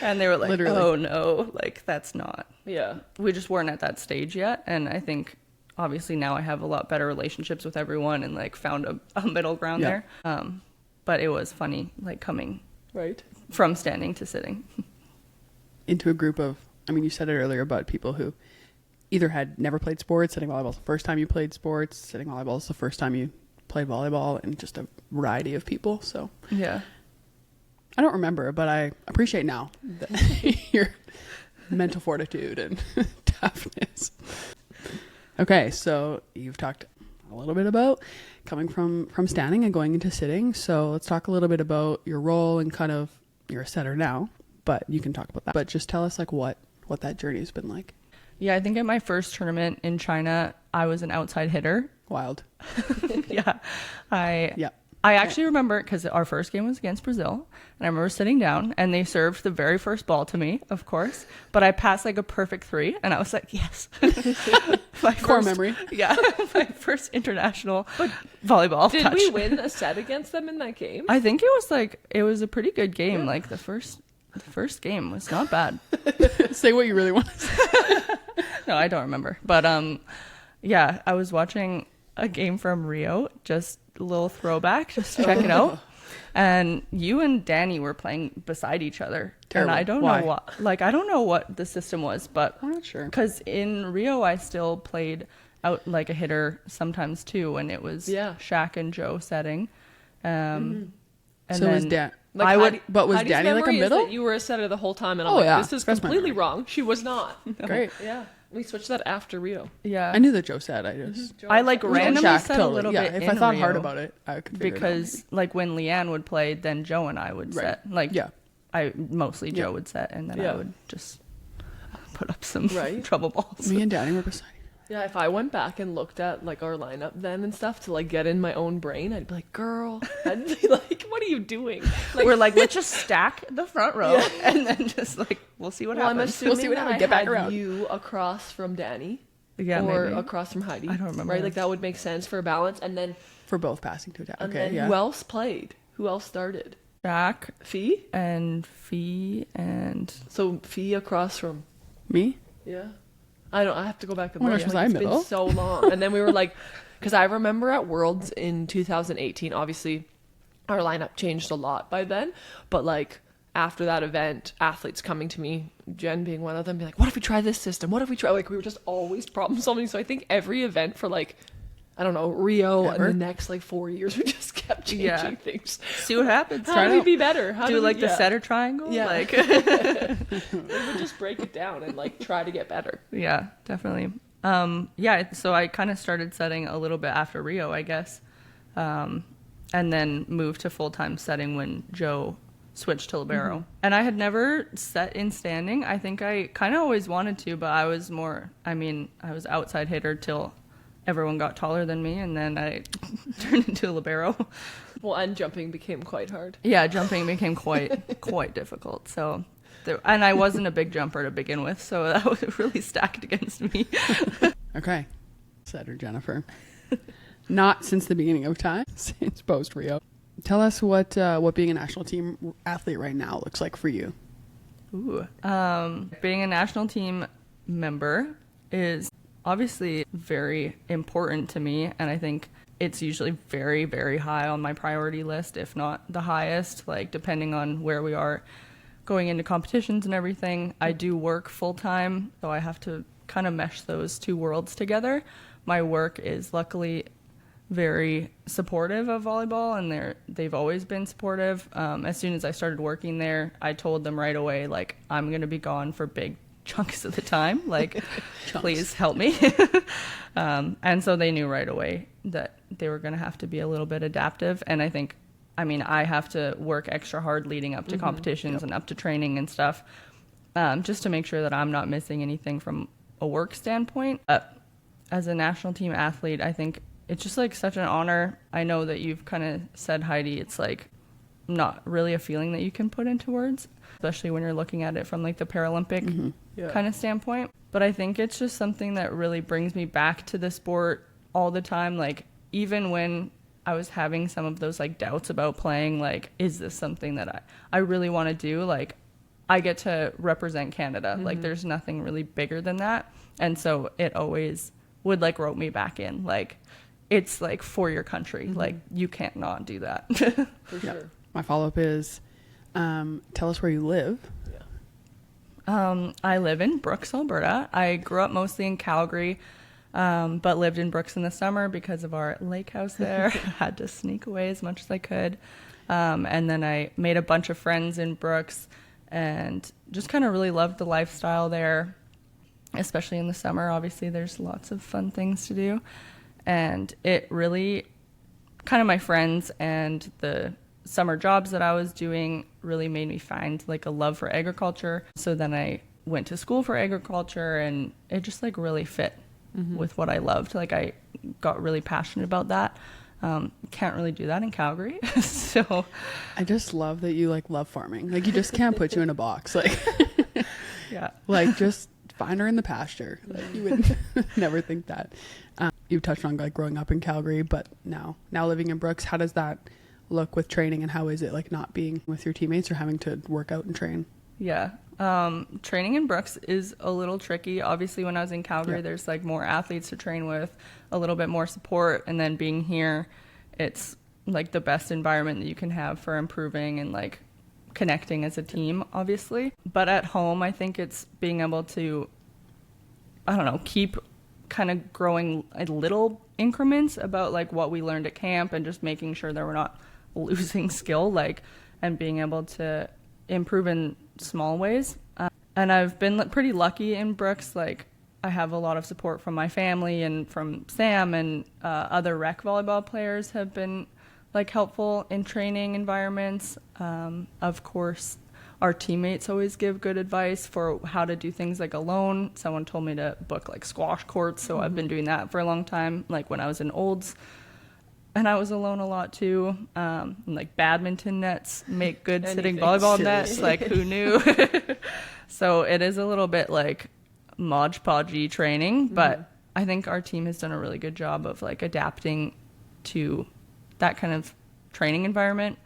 Speaker 3: And they were like, literally. Oh no, like that's not.
Speaker 1: Yeah.
Speaker 3: We just weren't at that stage yet. And I think obviously now I have a lot better relationships with everyone and like found a middle ground there. But it was funny, like coming from standing to sitting.
Speaker 2: Into a group of, you said it earlier about people who either had never played sports, sitting volleyball is the first time you played sports, sitting volleyball is the first time you played volleyball, and just a variety of people. So
Speaker 3: yeah,
Speaker 2: I don't remember, but I appreciate now your mental fortitude and toughness. Okay, so you've talked a little bit about coming from standing and going into sitting. So let's talk a little bit about your role and kind of, you're a setter now, but you can talk about that. But just tell us like what that journey has been like.
Speaker 3: Yeah, I think at my first tournament in China, I was an outside hitter.
Speaker 2: Wild.
Speaker 3: I actually remember because our first game was against Brazil, and I remember sitting down and they served the very first ball to me, of course, but I passed like a perfect 3 and I was like, yes. My
Speaker 2: core memory.
Speaker 3: Yeah. My first international volleyball
Speaker 1: Did
Speaker 3: touch.
Speaker 1: we win a set against them in that game?
Speaker 3: I think it was a pretty good game. Like the first game was not bad.
Speaker 2: Say what you really want to say.
Speaker 3: No, I don't remember. But yeah, I was watching a game from Rio, just a little throwback, just to check it out. And you and Danny were playing beside each other.
Speaker 2: Terrible.
Speaker 3: And I don't know what, like, I don't know what the system was, but
Speaker 2: I'm not sure.
Speaker 3: Because in Rio, I still played out like a hitter sometimes too, and it was Shaq and Joe setting. And
Speaker 2: so
Speaker 3: then
Speaker 2: was Dan.
Speaker 1: Like,
Speaker 2: was Danny like a middle?
Speaker 1: You were a setter the whole time, and I'm this is completely wrong. She was not.
Speaker 2: Great.
Speaker 1: Yeah. We switched that after Rio.
Speaker 3: Yeah.
Speaker 2: I knew that Joe said. I just
Speaker 3: I like randomly
Speaker 2: Shaq,
Speaker 3: said
Speaker 2: totally.
Speaker 3: a little
Speaker 2: Yeah,
Speaker 3: bit
Speaker 2: if I
Speaker 3: in
Speaker 2: thought hard
Speaker 3: Rio
Speaker 2: about it, I could figure
Speaker 3: because
Speaker 2: it
Speaker 3: like when Leanne would play, then Joe and I would
Speaker 2: Right.
Speaker 3: set. Like
Speaker 2: Yeah.
Speaker 3: I mostly Joe
Speaker 2: Yeah.
Speaker 3: would set, and then
Speaker 1: Yeah.
Speaker 3: I would just put up some
Speaker 1: Right.
Speaker 3: trouble
Speaker 2: out.
Speaker 3: balls.
Speaker 2: Me and Danny were beside you.
Speaker 1: Yeah, if I went back and looked at like our lineup then and stuff to like get in my own brain, I'd be like, girl, I'd be like, what are you doing? Like,
Speaker 3: We're like, let's just stack the front row and then just like we'll see what
Speaker 1: well, I'm
Speaker 3: happens.
Speaker 1: assuming
Speaker 2: see what
Speaker 1: that
Speaker 2: happens.
Speaker 1: I
Speaker 2: Get back
Speaker 1: had
Speaker 2: around.
Speaker 1: you across from Danny.
Speaker 3: Yeah,
Speaker 1: or
Speaker 3: maybe.
Speaker 1: across from Heidi.
Speaker 3: I don't remember.
Speaker 1: Right, like that would make sense for a balance. And then,
Speaker 2: For both passing to attack.
Speaker 1: and
Speaker 2: Okay,
Speaker 1: then
Speaker 2: yeah.
Speaker 1: who else played? Who else started?
Speaker 3: Jack
Speaker 1: Fee.
Speaker 3: and Fee and
Speaker 1: So Fee across from.
Speaker 2: Me?
Speaker 1: Yeah. I have to go back and
Speaker 2: Oh my
Speaker 1: look.
Speaker 2: gosh, was
Speaker 1: Like,
Speaker 2: I
Speaker 1: it's
Speaker 2: middle?
Speaker 1: been so long. And then we were like, because I remember at Worlds in 2018, obviously our lineup changed a lot by then. But like after that event, athletes coming to me, Jen being one of them, be like, what if we try this system? What if we try? Like we were just always problem solving. So I think every event for like, I don't know, Rio
Speaker 2: Ever?
Speaker 1: and the next like 4 years, we just kept changing
Speaker 3: Yeah.
Speaker 1: things.
Speaker 3: see what happens.
Speaker 1: How
Speaker 2: Try
Speaker 1: do
Speaker 2: it
Speaker 1: we
Speaker 2: out.
Speaker 1: be better? How
Speaker 3: Do
Speaker 1: we-
Speaker 3: like the
Speaker 1: yeah.
Speaker 3: setter triangle.
Speaker 1: Yeah.
Speaker 3: Like
Speaker 1: We would just break it down and like try to get better.
Speaker 3: yeah, definitely. Yeah, so I kind of started setting a little bit after Rio, I guess. And then moved to full-time setting when Joe switched to libero.
Speaker 1: Mm-hmm.
Speaker 3: And I had never set in standing. I think I kind of always wanted to, but I was I was outside hitter till everyone got taller than me, and then I turned into a libero.
Speaker 1: Well, and jumping became quite hard.
Speaker 3: Yeah, jumping became quite difficult. So, and I wasn't a big jumper to begin with, so that was really stacked against me.
Speaker 2: Okay. Setter Jennifer. Not since the beginning of time, since post Rio. Tell us what being a national team athlete right now looks like for you.
Speaker 3: Ooh. Being a national team member is obviously very important to me, and I think it's usually very, very high on my priority list, if not the highest, like depending on where we are going into competitions and everything. I do work full time, so I have to kind of mesh those two worlds together. My work is luckily very supportive of volleyball, and they've always been supportive. As soon as I started working there, I told them right away, like, I'm going to be gone for big chunks of the time. Like, please help me. And so they knew right away that they were going to have to be a little bit adaptive. And I have to work extra hard leading up to competitions and up to training and stuff, just to make sure that I'm not missing anything from a work standpoint. As a national team athlete, I think it's just like such an honor. I know that you've kind of said, Heidi, it's like not really a feeling that you can put into words, especially when you're looking at it from like the Paralympic kind of standpoint. But I think it's just something that really brings me back to the sport all the time. Like, even when I was having some of those like doubts about playing, like, is this something that I really want to do? Like, I get to represent Canada. Like, there's nothing really bigger than that. And so it always would like rope me back in. Like, it's like for your country. Like, you can't not do that.
Speaker 1: For sure.
Speaker 2: My follow-up is, tell us where you live.
Speaker 3: I live in Brooks, Alberta. I grew up mostly in Calgary, but lived in Brooks in the summer because of our lake house there. Had to sneak away as much as I could. And then I made a bunch of friends in Brooks and just kind of really loved the lifestyle there, especially in the summer. Obviously, there's lots of fun things to do. And it really, kind of my friends and the summer jobs that I was doing really made me find like a love for agriculture. So then I went to school for agriculture, and it just like really fit with what I loved. Like, I got really passionate about that. Can't really do that in Calgary. So
Speaker 2: I just love that you like love farming. Like, you just can't put you in a box. Like,
Speaker 3: yeah.
Speaker 2: like just find her in the pasture. Like, you would never think that. You touched on like growing up in Calgary, but now living in Brooks, how does that look with training, and how is it like not being with your teammates or having to work out and train?
Speaker 3: Yeah. Training in Brooks is a little tricky. Obviously, when I was in Calgary, there's like more athletes to train with, a little bit more support. And then being here, it's like the best environment that you can have for improving and like connecting as a team, obviously. But at home, I think it's being able to, I don't know, keep kind of growing a little increments about like what we learned at camp, and just making sure that we're not losing skill, like, and being able to improve in small ways. And I've been pretty lucky in Brooks. Like, I have a lot of support from my family and from Sam, and other rec volleyball players have been like helpful in training environments. Of course, our teammates always give good advice for how to do things like alone. Someone told me to book like squash courts, so I've been doing that for a long time. Like when I was in Olds, and I was alone a lot too. And like badminton nets make good sitting volleyball nets. Like who knew? So it is a little bit like Mod Podgy training, but I think our team has done a really good job of like adapting to that kind of training environment.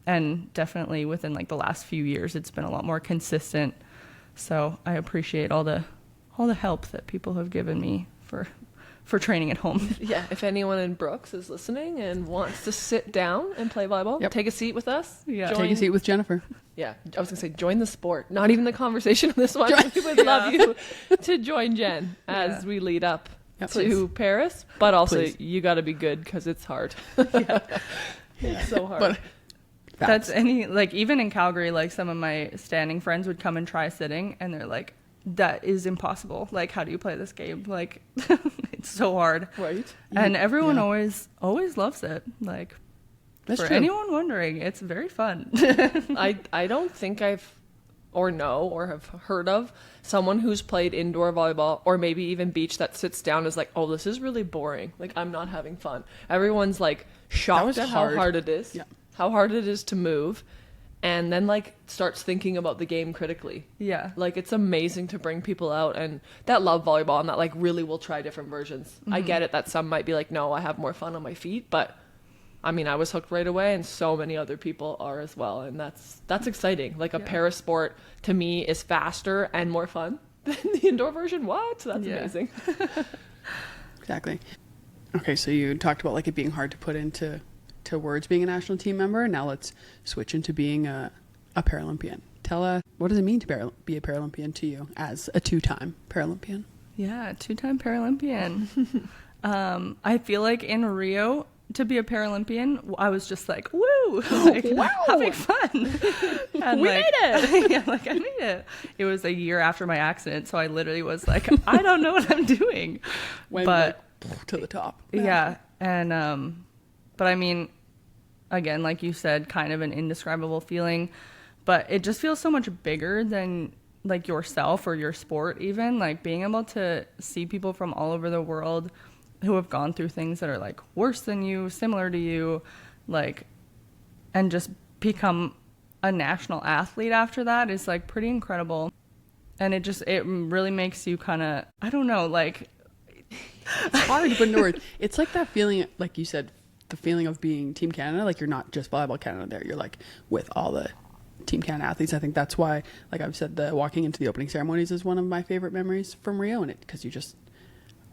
Speaker 3: And definitely within like the last few years, it's been a lot more consistent. So I appreciate all the help that people have given me for training at home.
Speaker 1: Yeah, if anyone in Brooks is listening and wants to sit down and play volleyball, take a seat with us.
Speaker 2: Yeah, take a seat with Jennifer.
Speaker 1: Yeah, I was going to say join the sport, not even the conversation on this one. We would love you to join Jen as we lead up to Paris, but also you got to be good because it's hard. It's so hard.
Speaker 2: But
Speaker 3: that's even in Calgary, like some of my standing friends would come and try sitting and they're like, that is impossible. Like, how do you play this game? Like, it's so hard.
Speaker 1: Right.
Speaker 3: And everyone always loves it. Like,
Speaker 2: that's
Speaker 3: for
Speaker 2: true.
Speaker 3: anyone wondering, it's very fun.
Speaker 1: I don't think I've have heard of someone who's played indoor volleyball or maybe even beach that sits down is like, oh, this is really boring. Like, I'm not having fun. Everyone's like shocked at how hard it is. Yeah. How hard it is to move. And then like starts thinking about the game critically. Yeah. Like it's amazing to bring people out and that love volleyball and that like really will try different versions. I get it that some might be like, no, I have more fun on my feet, but I mean, I was hooked right away and so many other people are as well. And that's exciting. Like a para sport to me is faster and more fun than the indoor version. What? That's amazing.
Speaker 2: Exactly. Okay. So you talked about like it being hard to put into words being a national team member. Now let's switch into being a Paralympian. Tell us, what does it mean to be a Paralympian to you as a two-time Paralympian?
Speaker 3: Yeah, two-time Paralympian. I feel like in Rio, to be a Paralympian, I was just like, woo, like, having fun. And
Speaker 1: we made it.
Speaker 3: Yeah, like I made it. It was a year after my accident, so I literally was like, I don't know what I'm doing. But
Speaker 2: to the top.
Speaker 3: Yeah, and but I mean, again, like you said, kind of an indescribable feeling, but it just feels so much bigger than like yourself or your sport even. Like being able to see people from all over the world who have gone through things that are like worse than you, similar to you, like, and just become a national athlete after that is like pretty incredible. And it really makes you kind of, I don't know, like
Speaker 2: it's hard to put into words. It's like that feeling, like you said, the feeling of being Team Canada. Like you're not just Volleyball Canada there, you're like with all the Team Canada athletes. I think that's why, like I've said, the walking into the opening ceremonies is one of my favorite memories from Rio, and it because you just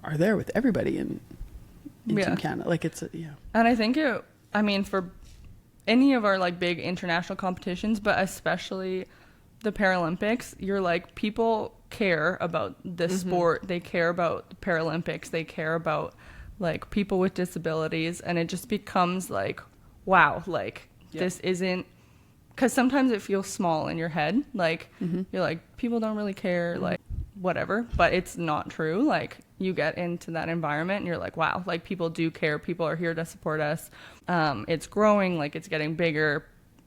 Speaker 2: are there with everybody in Team Canada. Like it's
Speaker 3: and I think for any of our like big international competitions, but especially the Paralympics, you're like, people care about this sport, they care about the Paralympics, they care about like people with disabilities, and it just becomes like, wow, like this isn't, because sometimes it feels small in your head, like you're like, people don't really care, like whatever, but it's not true. Like you get into that environment and you're like, wow, like people do care, people are here to support us. It's growing, like it's getting bigger,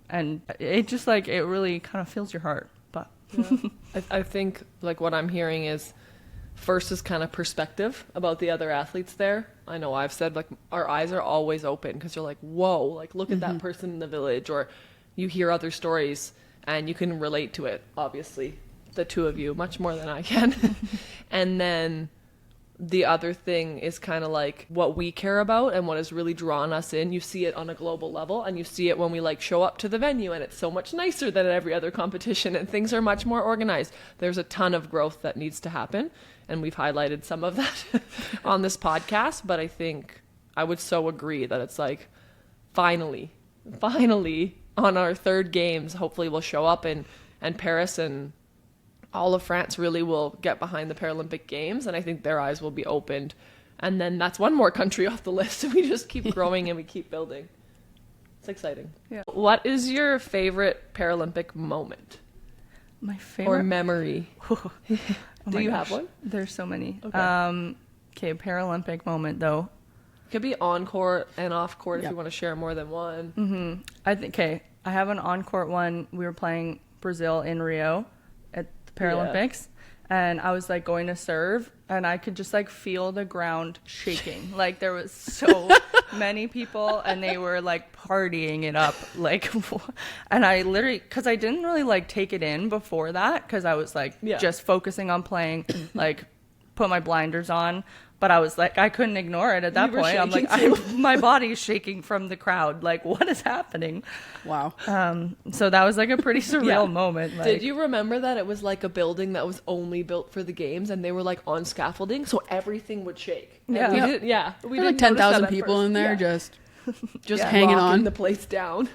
Speaker 3: and it just like, it really kind of fills your heart. But
Speaker 1: I think like what I'm hearing is first is kind of perspective about the other athletes there. I know I've said like our eyes are always open because you're like, whoa, like look at that person in the village, or you hear other stories and you can relate to it, obviously, the two of you, much more than I can. And then the other thing is kind of like what we care about and what has really drawn us in. You see it on a global level, and you see it when we like show up to the venue and it's so much nicer than at every other competition and things are much more organized. There's a ton of growth that needs to happen, and we've highlighted some of that on this podcast, but I think I would so agree that it's like finally on our third games, hopefully we'll show up and Paris and all of France really will get behind the Paralympic Games, and I think their eyes will be opened. And then that's one more country off the list, and we just keep growing and we keep building. It's exciting. Yeah. What is your favorite Paralympic moment?
Speaker 3: My favorite?
Speaker 1: Or memory?
Speaker 3: Oh
Speaker 1: Do
Speaker 3: my
Speaker 1: you
Speaker 3: gosh.
Speaker 1: have one?
Speaker 3: There's so many.
Speaker 1: Okay.
Speaker 3: Okay, Paralympic moment though.
Speaker 1: Could be on court and off court if
Speaker 2: Yep.
Speaker 1: you want to share more than one.
Speaker 3: Mm-hmm. I have an on-court one. We were playing Brazil in Rio at the Paralympics, and I was like going to serve, and I could just like feel the ground shaking. Like there was so many people, and they were like partying it up. Like, and I literally, because I didn't really like take it in before that, because I was like just focusing on playing, like put my blinders on. But I was like, I couldn't ignore it at that point. I'm like, my body's shaking from the crowd. Like, what is happening?
Speaker 2: Wow.
Speaker 3: So that was like a pretty surreal moment. Like,
Speaker 1: Did you remember that it was like a building that was only built for the games, and they were like on scaffolding, so everything would shake? And
Speaker 3: Yeah.
Speaker 1: we
Speaker 3: Yeah.
Speaker 1: didn't, yeah. We
Speaker 2: There were like
Speaker 1: didn't notice
Speaker 2: 10,000
Speaker 1: that at
Speaker 2: people
Speaker 1: first.
Speaker 2: in there
Speaker 1: Yeah.
Speaker 2: just
Speaker 1: Yeah.
Speaker 2: hanging
Speaker 1: Locking
Speaker 2: on.
Speaker 1: the place down.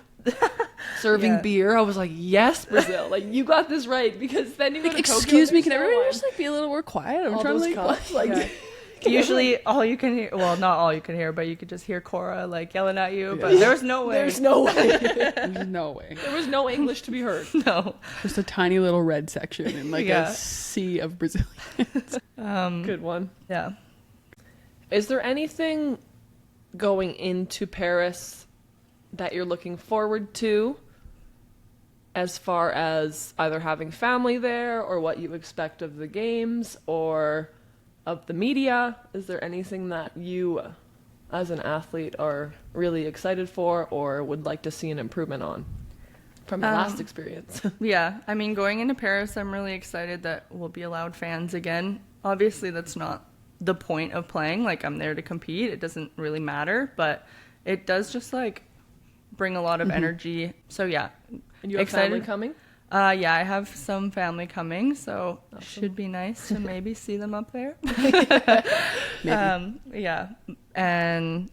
Speaker 1: Serving
Speaker 3: Yeah.
Speaker 1: beer. I was like, yes, Brazil. Like, you got this right, because then you go to Tokyo,
Speaker 2: Excuse me,
Speaker 1: there's
Speaker 2: can
Speaker 1: no
Speaker 2: everybody
Speaker 1: one.
Speaker 2: just like be a little more quiet? I'm
Speaker 1: All
Speaker 2: trying to
Speaker 1: those
Speaker 2: like,
Speaker 1: cups, like
Speaker 3: Yeah. Usually all you can hear, well, not all you can hear, but you could just hear Cora like yelling at you, but there was no way.
Speaker 1: there's no way.
Speaker 2: there's no way.
Speaker 1: There was no English to be heard.
Speaker 3: No.
Speaker 2: Just a tiny little red section in like
Speaker 3: Yeah.
Speaker 2: a sea of Brazilians.
Speaker 1: Good one.
Speaker 3: Yeah.
Speaker 1: Is there anything going into Paris that you're looking forward to, as far as either having family there or what you expect of the games or of the media? Is there anything that you as an athlete are really excited for or would like to see an improvement on from your last experience?
Speaker 3: Yeah. I mean, going into Paris, I'm really excited that we'll be allowed fans again. Obviously, that's not the point of playing. Like, I'm there to compete. It doesn't really matter, but it does just like bring a lot of energy. So yeah.
Speaker 1: And you have family coming?
Speaker 3: Yeah, I have some family coming, so should be nice to maybe see them up there. Yeah. And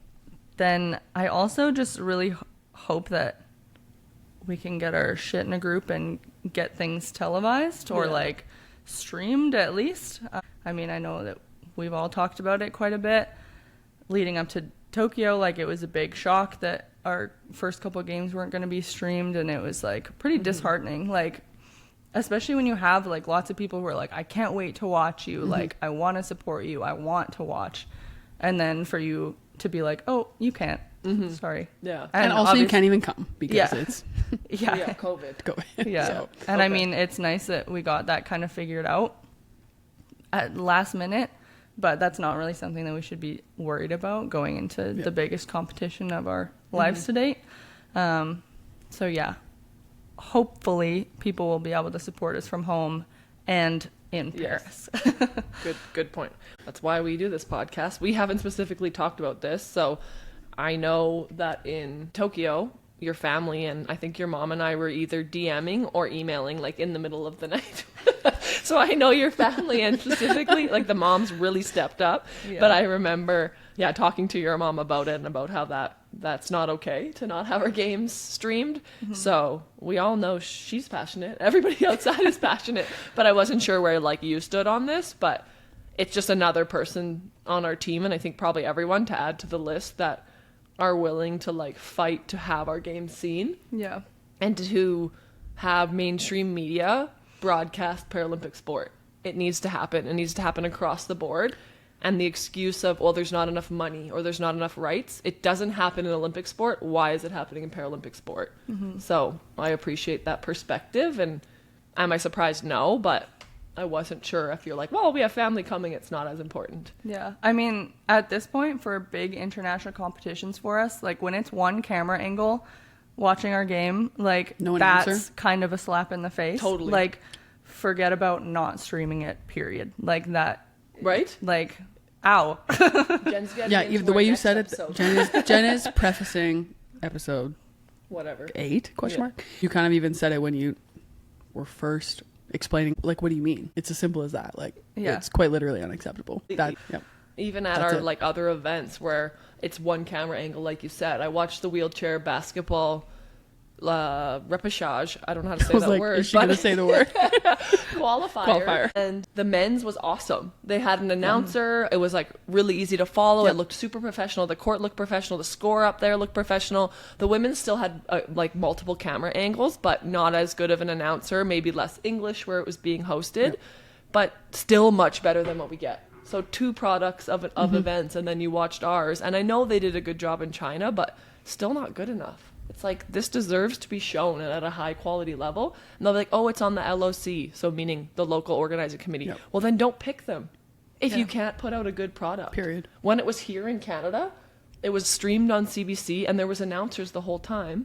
Speaker 3: then I also just really hope that we can get our shit in a group and get things televised or like streamed at least. I mean, I know that we've all talked about it quite a bit leading up to Tokyo. Like, it was a big shock that our first couple of games weren't going to be streamed, and it was like pretty disheartening. Like, especially when you have like lots of people who are like, I can't wait to watch you. Like, I want to support you. I want to watch. And then for you to be like, oh, you can't. Sorry.
Speaker 1: Yeah.
Speaker 2: And also you can't even come because it's
Speaker 3: Yeah.
Speaker 1: COVID.
Speaker 2: COVID.
Speaker 3: Yeah.
Speaker 2: So,
Speaker 3: And I mean, it's nice that we got that kind of figured out at last minute, but that's not really something that we should be worried about going into the biggest competition of our lives to date. So yeah, hopefully people will be able to support us from home and in Paris.
Speaker 1: Good point. That's why we do this podcast. We haven't specifically talked about this, so I know that in Tokyo, your family and I think your mom and I were either DMing or emailing like in the middle of the night. So I know your family, and specifically like the moms really stepped up.
Speaker 3: Yeah.
Speaker 1: But I remember talking to your mom about it and about how that's not okay to not have our games streamed. So we all know she's passionate. Everybody outside is passionate, but I wasn't sure where like you stood on this. But it's just another person on our team, and I think probably everyone, to add to the list that are willing to like fight to have our games seen
Speaker 3: Yeah.
Speaker 1: and to have mainstream media broadcast Paralympic sport. It needs to happen. It needs to happen across the board. And the excuse of, well, there's not enough money or there's not enough rights, it doesn't happen in Olympic sport. Why is it happening in Paralympic sport? So I appreciate that perspective. And am I surprised? No, but I wasn't sure if you're like, well, we have family coming, it's not as important.
Speaker 3: Yeah. I mean, at this point, for big international competitions for us, like when it's one camera angle watching our game, like
Speaker 2: No
Speaker 3: that's
Speaker 2: announcer?
Speaker 3: kind of a slap in the face.
Speaker 1: Totally.
Speaker 3: Like, forget about not streaming it, period. Like that.
Speaker 1: Right?
Speaker 3: Like, ow.
Speaker 1: Jen's getting
Speaker 2: yeah,
Speaker 1: into
Speaker 2: even the
Speaker 1: our
Speaker 2: way you
Speaker 1: next
Speaker 2: said it,
Speaker 1: episode.
Speaker 2: Jen is prefacing episode
Speaker 1: Whatever.
Speaker 2: 8 ? You kind of even said it when you were first explaining, like, what do you mean? It's as simple as that. Like,
Speaker 3: Yeah.
Speaker 2: it's quite literally unacceptable. That,
Speaker 1: Even at
Speaker 2: That's
Speaker 1: our
Speaker 2: it.
Speaker 1: like other events where it's one camera angle, like you said. I watched the wheelchair basketball repechage. I don't know how to say
Speaker 2: I was
Speaker 1: that
Speaker 2: like,
Speaker 1: word.
Speaker 2: is she going to say the word?
Speaker 1: Qualifier. And the men's was awesome. They had an announcer. It was like really easy to follow.
Speaker 2: Yep.
Speaker 1: It looked super professional. The court looked professional. The score up there looked professional. The women still had like multiple camera angles, but not as good of an announcer. Maybe less English where it was being hosted. but still much better than what we get. So 2 products of events, and then you watched ours. And I know they did a good job in China, but still not good enough. It's like, this deserves to be shown at a high quality level. And they'll be like, oh, it's on the LOC, so meaning the local organizing committee.
Speaker 2: Yep.
Speaker 1: Well, then don't pick them if you can't put out a good product.
Speaker 2: Period.
Speaker 1: When it was here in Canada, it was streamed on CBC, and there was announcers the whole time.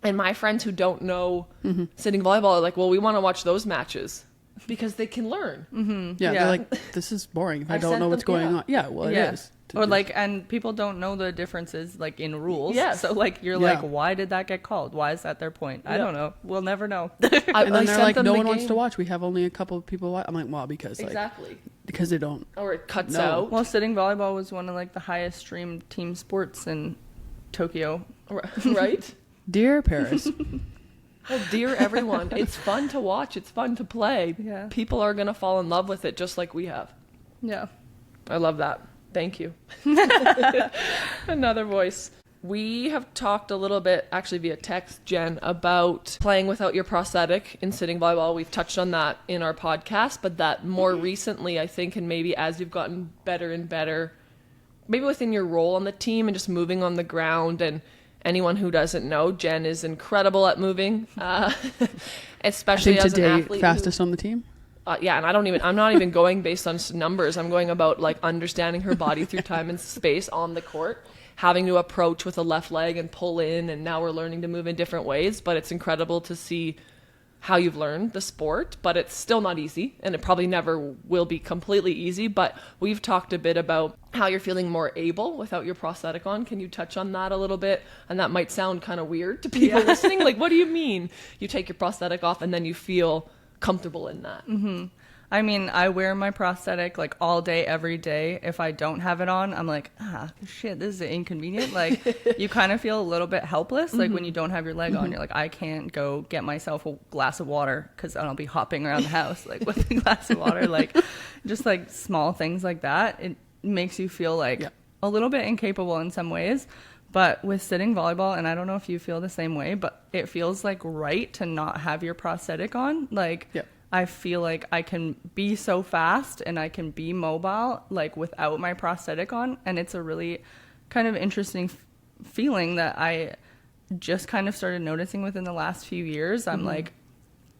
Speaker 1: And my friends who don't know sitting volleyball are like, well, we want to watch those matches. Because they can learn.
Speaker 2: Yeah, they're like, this is boring if I don't know what's going on. Yeah, well, it is.
Speaker 3: Or like, and people don't know the differences like in rules.
Speaker 1: Yes.
Speaker 3: So like, you're like, why did that get called? Why is that their point? I don't know. We'll never know.
Speaker 2: And then they're like, no one wants to watch. We have only a couple of people watch. I'm like, well, because
Speaker 1: exactly.
Speaker 2: Because they don't.
Speaker 1: Or it cuts out.
Speaker 3: Well, sitting volleyball was one of like the highest streamed team sports in Tokyo.
Speaker 1: Right?
Speaker 2: Dear Paris.
Speaker 1: Well, dear everyone, it's fun to watch. It's fun to play.
Speaker 3: Yeah.
Speaker 1: People are going to fall in love with it just like we have.
Speaker 3: Yeah.
Speaker 1: I love that. Thank you. Another voice. We have talked a little bit, actually via text, Jen, about playing without your prosthetic in sitting volleyball. We've touched on that in our podcast, but that more recently, I think, and maybe as you've gotten better and better, maybe within your role on the team and just moving on the ground. And anyone who doesn't know, Jen is incredible at moving, especially as an athlete.
Speaker 2: Fastest on the team.
Speaker 1: Yeah, and I'm not even going based on numbers. I'm going about like understanding her body through time and space on the court, having to approach with a left leg and pull in, and now we're learning to move in different ways. But it's incredible to see how you've learned the sport, but it's still not easy, and it probably never will be completely easy. But we've talked a bit about how you're feeling more able without your prosthetic on. Can you touch on that a little bit? And that might sound kind of weird to people listening. Like, what do you mean you take your prosthetic off and then you feel comfortable in that?
Speaker 3: I mean, I wear my prosthetic like all day, every day. If I don't have it on, I'm like, shit, this is inconvenient. Like, you kind of feel a little bit helpless. Like when you don't have your leg on, you're like, I can't go get myself a glass of water because I'll be hopping around the house like with a glass of water. Like, just like small things like that. It makes you feel like a little bit incapable in some ways. But with sitting volleyball, and I don't know if you feel the same way, but it feels like right to not have your prosthetic on. Like, I feel like I can be so fast and I can be mobile, like without my prosthetic on. And it's a really kind of interesting feeling that I just kind of started noticing within the last few years. I'm like,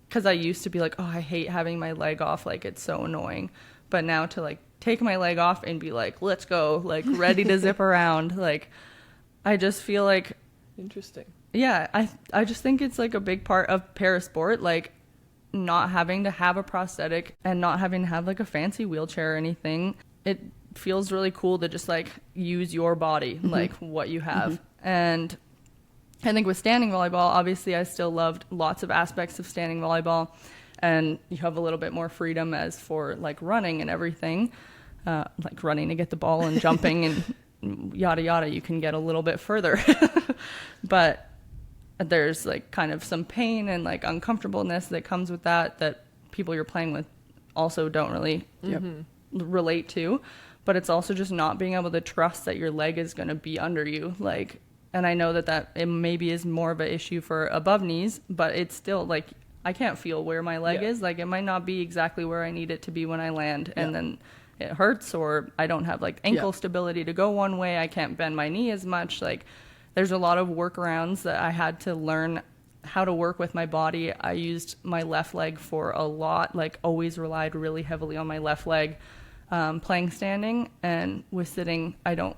Speaker 3: because I used to be like, oh, I hate having my leg off. Like, it's so annoying. But now to like take my leg off and be like, let's go, like ready to zip around. Like, I just feel like.
Speaker 1: Interesting.
Speaker 3: Yeah, I just think it's like a big part of parasport. Like, not having to have a prosthetic and not having to have like a fancy wheelchair or anything, it feels really cool to just like use your body, like what you have. And I think with standing volleyball, obviously I still loved lots of aspects of standing volleyball, and you have a little bit more freedom as for like running and everything, like running to get the ball and jumping and yada yada, you can get a little bit further. But there's like kind of some pain and like uncomfortableness that comes with that people you're playing with also don't really relate to. But it's also just not being able to trust that your leg is going to be under you. Like, and I know that it maybe is more of an issue for above knees, but it's still like, I can't feel where my leg is. Like, it might not be exactly where I need it to be when I land. And then it hurts, or I don't have like ankle stability to go one way. I can't bend my knee as much. Like, there's a lot of workarounds that I had to learn how to work with my body. I used my left leg for a lot, like always relied really heavily on my left leg, playing standing. And with sitting, I don't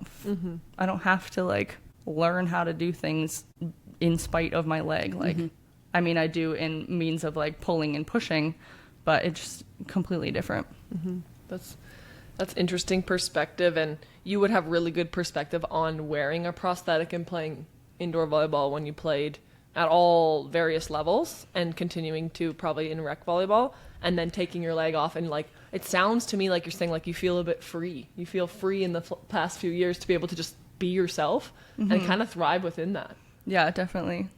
Speaker 3: have to like learn how to do things in spite of my leg. Like, I mean, I do in means of like pulling and pushing, but it's just completely different.
Speaker 1: That's interesting perspective, and you would have really good perspective on wearing a prosthetic and playing indoor volleyball when you played at all various levels and continuing to probably in rec volleyball, and then taking your leg off. And like, it sounds to me like you're saying like you feel a bit free. You feel free in the past few years to be able to just be yourself and kind of thrive within that.
Speaker 3: Yeah, definitely.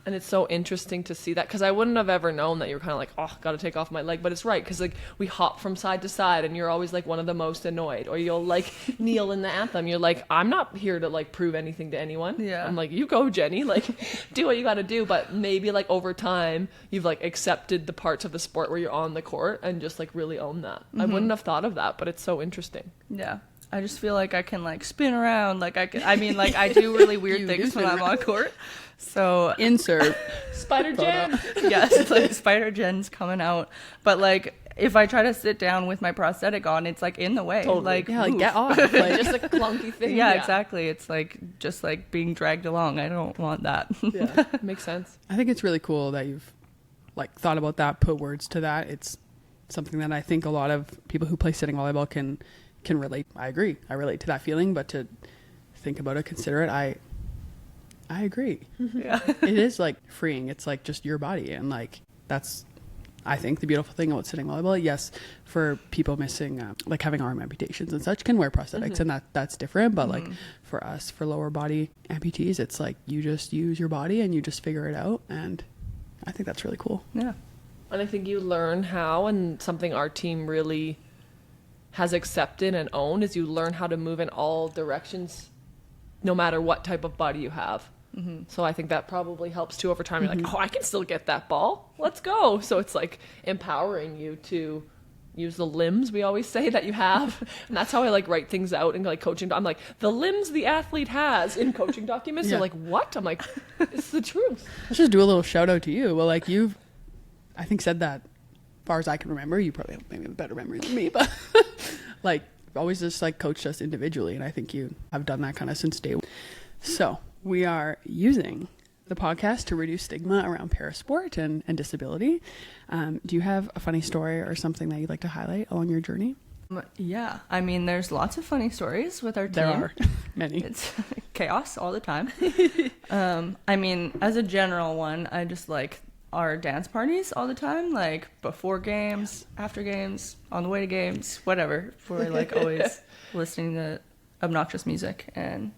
Speaker 1: And it's so interesting to see that, because I wouldn't have ever known that you're kind of like, oh, gotta take off my leg. But it's right, because like we hop from side to side and you're always like one of the most annoyed, or you'll like kneel in the anthem. You're like, I'm not here to like prove anything to anyone.
Speaker 3: Yeah.
Speaker 1: I'm like, you go, Jenny, like do what you gotta do. But maybe like over time you've like accepted the parts of the sport where you're on the court and just like really own that. I wouldn't have thought of that, but it's so interesting.
Speaker 3: Yeah. I just feel like I can like spin around. Like I do really weird things when I'm on court. So
Speaker 2: Insert
Speaker 1: Spider Jen.
Speaker 3: yes, it's like Spider Jen's coming out. But like if I try to sit down with my prosthetic on, it's like in the way.
Speaker 1: Totally.
Speaker 3: Like,
Speaker 2: yeah, like
Speaker 3: move.
Speaker 2: get off. Like,
Speaker 1: Just a clunky thing.
Speaker 3: Yeah, exactly. It's like just like being dragged along. I don't want that.
Speaker 1: Yeah, makes sense.
Speaker 2: I think it's really cool that you've like thought about that, put words to that. It's something that I think a lot of people who play sitting volleyball can relate. I agree. I relate to that feeling, but to think about it, consider it, I agree.
Speaker 3: Yeah.
Speaker 2: It is like freeing. It's like just your body, and like that's I think the beautiful thing about sitting volleyball. Yes, for people missing like having arm amputations and such can wear prosthetics, and that's different, but like for us, for lower body amputees, it's like you just use your body and you just figure it out, and I think that's really cool.
Speaker 3: Yeah.
Speaker 1: And I think you learn how, and something our team really has accepted and owned, is you learn how to move in all directions no matter what type of body you have. So I think that probably helps too over time. You're like, oh, I can still get that ball. Let's go. So it's like empowering you to use the limbs, we always say, that you have. And that's how I like write things out in like coaching. I'm like, the limbs the athlete has in coaching documents.
Speaker 2: Yeah.
Speaker 1: They're like, what? I'm like, it's the truth.
Speaker 2: Let's just do a little shout out to you. Well, like you've, I think, said that as far as I can remember. You probably have maybe a better memory than me, but like always just like coached us individually. And I think you have done that kind of since day one. So we are using the podcast to reduce stigma around parasport and disability. Do you have a funny story or something that you'd like to highlight along your journey?
Speaker 3: Yeah. I mean, there's lots of funny stories with our team.
Speaker 2: There are many.
Speaker 3: It's chaos all the time. I mean, as a general one, I just like our dance parties all the time, like before games, after games, on the way to games, whatever. We're like always listening to obnoxious music and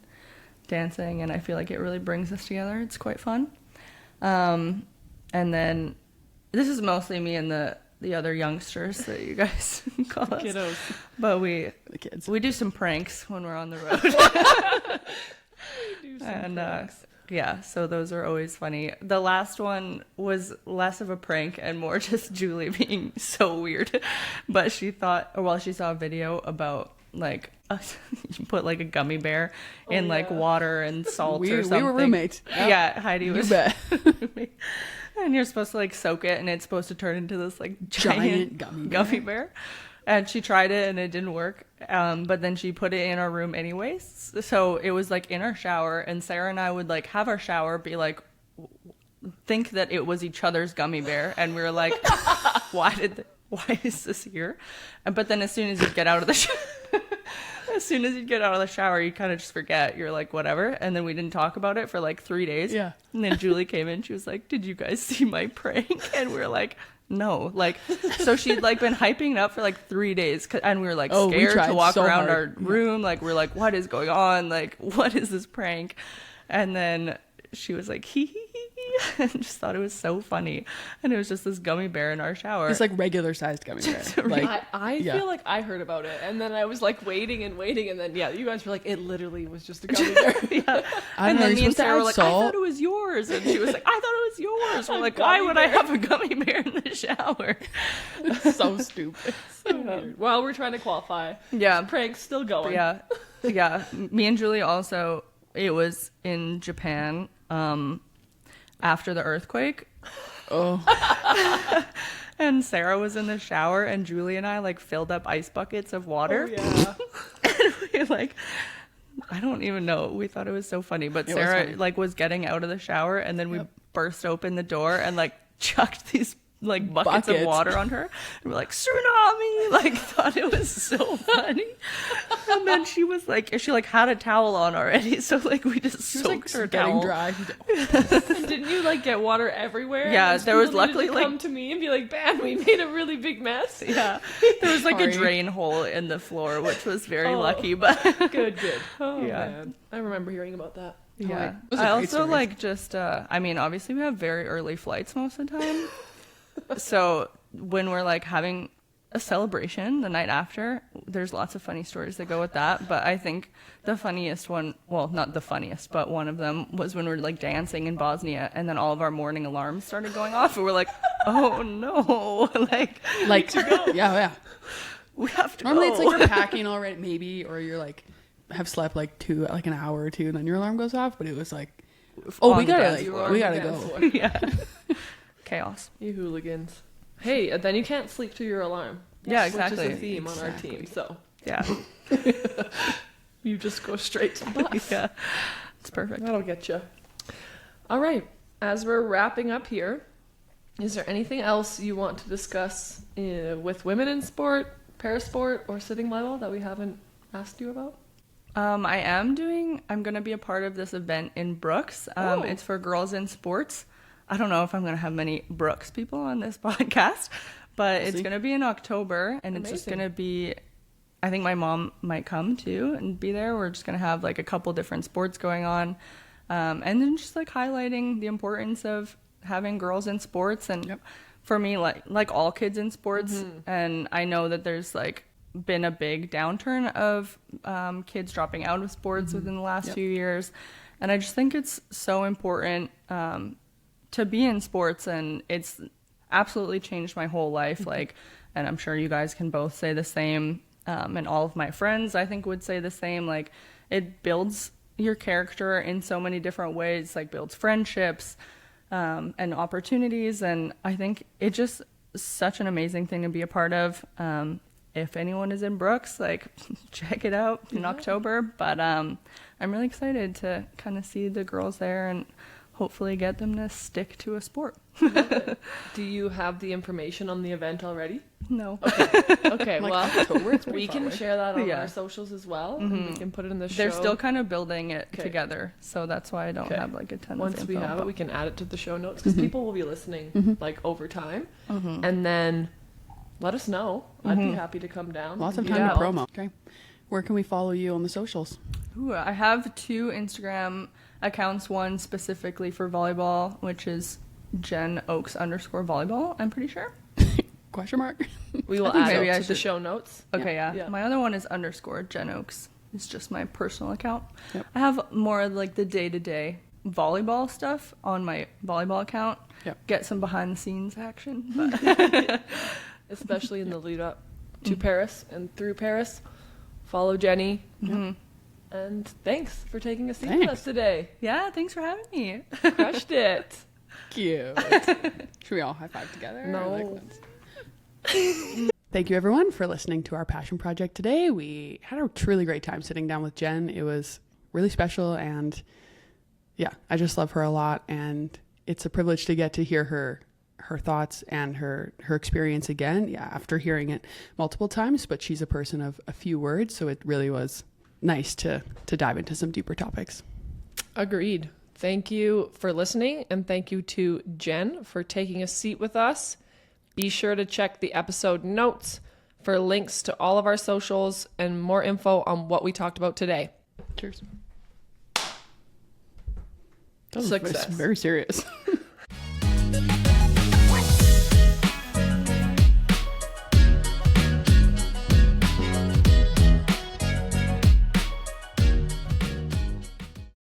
Speaker 3: dancing, and I feel like it really brings us together. It's quite fun. And then this is mostly me and the other youngsters that you guys call us.
Speaker 1: Kiddos.
Speaker 3: But
Speaker 2: The kids.
Speaker 3: we do some pranks when we're on the road. And yeah, so those are always funny. The last one was less of a prank and more just Julie being so weird. But she thought, or well, she saw a video about like you put like a gummy bear in like water and salt or something.
Speaker 2: We were roommates.
Speaker 3: Yeah, Heidi was.
Speaker 2: You bet.
Speaker 3: roommate. And you're supposed to like soak it, and it's supposed to turn into this like giant gummy bear. And she tried it and it didn't work. But then she put it in our room anyways. So it was like in our shower, and Sarah and I would like have our shower, be like, think that it was each other's gummy bear. And we were like, why is this here? But then as soon as you get out of the shower, you kind of just forget. You're like, whatever. And then we didn't talk about it for like 3 days.
Speaker 2: Yeah.
Speaker 3: And then Julie came in. She was like, did you guys see my prank? And we were like, no. Like, so she'd like been hyping it up for like 3 days. And we were like scared to walk around
Speaker 2: hard.
Speaker 3: our room. Like, we're like, what is going on? Like, what is this prank? And then she was like, hee hee hee hee, and just thought it was so funny. And it was just this gummy bear in our shower.
Speaker 2: It's like regular sized gummy bear. Like,
Speaker 1: I feel like I heard about it, and then I was like waiting, and then you guys were like, it literally was just a gummy bear.
Speaker 3: Yeah.
Speaker 2: I
Speaker 3: And
Speaker 2: don't know,
Speaker 3: then
Speaker 2: you're
Speaker 3: me and
Speaker 2: supposed to
Speaker 3: Sarah were
Speaker 2: add
Speaker 3: like,
Speaker 2: salt.
Speaker 3: I thought it was yours. And she was like, I thought it was yours. We're like,
Speaker 1: gummy
Speaker 3: why would I
Speaker 1: bear.
Speaker 3: have a gummy bear in the shower?
Speaker 2: so stupid.
Speaker 1: So weird. Well, we're trying to qualify.
Speaker 3: Yeah.
Speaker 1: Prank's still going.
Speaker 3: Yeah. Yeah. Me and Julie also, it was in Japan after the earthquake.
Speaker 2: Oh,
Speaker 3: And Sarah was in the shower, and Julie and I like filled up ice buckets of water.
Speaker 1: Yeah.
Speaker 3: And we like, I don't even know. We thought it was so funny, but
Speaker 2: It was
Speaker 3: Sarah
Speaker 2: funny.
Speaker 3: like was getting out of the shower, and then we burst open the door and like chucked these like buckets of water on her. And we're like, tsunami! Like, thought it was so funny. And then she was like, she like had a towel on already. So like we just soaked her
Speaker 2: getting
Speaker 3: towel.
Speaker 2: dry.
Speaker 1: Didn't you like get water everywhere?
Speaker 3: Yeah,
Speaker 1: And
Speaker 3: there was
Speaker 1: people needed
Speaker 3: luckily,
Speaker 1: to
Speaker 3: like-
Speaker 1: come to me and be like, "Bam, we made a really big mess."
Speaker 3: Yeah. There was like
Speaker 2: Sorry.
Speaker 3: a drain hole in the floor, which was very
Speaker 1: Oh.
Speaker 3: lucky, but
Speaker 1: Good. Oh
Speaker 3: Yeah.
Speaker 1: man, I remember hearing about that.
Speaker 3: yeah.
Speaker 2: Those are
Speaker 3: I
Speaker 2: great
Speaker 3: also
Speaker 2: stories.
Speaker 3: like just I mean, obviously we have very early flights most of the time. So when we're like having a celebration the night after, there's lots of funny stories that go with that. But I think the funniest one, well, not the funniest, but one of them was when we were like dancing in Bosnia, and then all of our morning alarms started going off, and we're like, oh no, like
Speaker 2: yeah.
Speaker 3: we have to
Speaker 2: Normally
Speaker 3: go.
Speaker 2: it's like you're packing already, maybe, or you're like have slept like an hour or two, and then your alarm goes off. But it was like, oh,
Speaker 3: On
Speaker 2: we
Speaker 3: the
Speaker 2: gotta
Speaker 3: dance
Speaker 2: like,
Speaker 3: floor.
Speaker 2: we gotta
Speaker 1: Dance
Speaker 2: go.
Speaker 1: floor.
Speaker 3: Yeah. Chaos.
Speaker 1: You hooligans. Hey, then you can't sleep through your alarm.
Speaker 3: Yeah,
Speaker 1: Which
Speaker 3: exactly.
Speaker 1: is a theme on our team. So
Speaker 3: Yeah.
Speaker 1: you just go straight to the bus.
Speaker 3: Yeah. It's perfect.
Speaker 1: That'll get you. All right. As we're wrapping up here, is there anything else you want to discuss with women in sport, parasport, or sitting volleyball that we haven't asked you about?
Speaker 3: I'm going to be a part of this event in Brooks.
Speaker 1: Oh.
Speaker 3: It's for girls in sports. I don't know if I'm going to have many Brooks people on this podcast, but it's going to be in October, and it's just
Speaker 1: Amazing.
Speaker 3: going to be, I think my mom might come too and be there. We're just going to have like a couple different sports going on. And then just like highlighting the importance of having girls in sports. And for me, like all kids in sports, and I know that there's like been a big downturn of kids dropping out of sports within the last few years. And I just think it's so important to be in sports, and it's absolutely changed my whole life. Like, and I'm sure you guys can both say the same. And all of my friends, I think, would say the same. Like, it builds your character in so many different ways, like builds friendships and opportunities. And I think it's just such an amazing thing to be a part of. If anyone is in Brooks, like, check it out in October. But I'm really excited to kind of see the girls there and hopefully get them to stick to a sport.
Speaker 1: Do you have the information on the event already?
Speaker 3: No.
Speaker 1: Okay,
Speaker 2: Like
Speaker 1: well,
Speaker 2: October, it's pretty
Speaker 1: we
Speaker 2: far
Speaker 1: can
Speaker 2: away.
Speaker 1: share that on
Speaker 3: Yeah.
Speaker 1: our socials as well, and we can put it in the show.
Speaker 3: They're still kind of building it
Speaker 1: Okay.
Speaker 3: together, so that's why I don't have like a ton
Speaker 1: Once
Speaker 3: of
Speaker 1: we
Speaker 3: info.
Speaker 1: have it, we can add it to the show notes because people will be listening like over time, and then let us know. I'd be happy to come down.
Speaker 2: Lots of
Speaker 1: Be
Speaker 2: time to
Speaker 1: involved.
Speaker 2: promo. Okay, where can we follow you on the socials?
Speaker 3: Ooh, I have 2 Instagram accounts, one specifically for volleyball, which is Jenn Oaks _volleyball, I'm pretty sure.
Speaker 2: Question mark.
Speaker 1: We will
Speaker 3: think
Speaker 1: add
Speaker 3: maybe
Speaker 1: it
Speaker 3: I
Speaker 1: to the
Speaker 3: should-
Speaker 1: show notes.
Speaker 3: Okay, yeah.
Speaker 1: Yeah.
Speaker 3: My other one is _Jenn Oaks. It's just my personal account.
Speaker 2: Yep.
Speaker 3: I have more of like the day-to-day volleyball stuff on my volleyball account.
Speaker 2: Yep.
Speaker 3: Get some behind-the-scenes action. But
Speaker 1: Especially in the lead up to Paris and through Paris. Follow Jenny. And thanks for taking a seat with
Speaker 2: Thanks.
Speaker 1: us today.
Speaker 3: yeah, thanks for having me.
Speaker 1: Crushed it.
Speaker 2: Cute. Should we all high five together?
Speaker 1: No.
Speaker 2: Or, like, let's- Thank you, everyone, for listening to our passion project today. We had a truly great time sitting down with Jenn. It was really special, and yeah, I just love her a lot, and it's a privilege to get to hear her thoughts and her experience again. Yeah, after hearing it multiple times, but she's a person of a few words, so it really was nice to dive into some deeper topics.
Speaker 1: Agreed. Thank you for listening, and thank you to Jenn for taking a seat with us. Be sure to check the episode notes for links to all of our socials and more info on what we talked about today.
Speaker 2: Cheers. That was
Speaker 1: Success.
Speaker 2: very serious.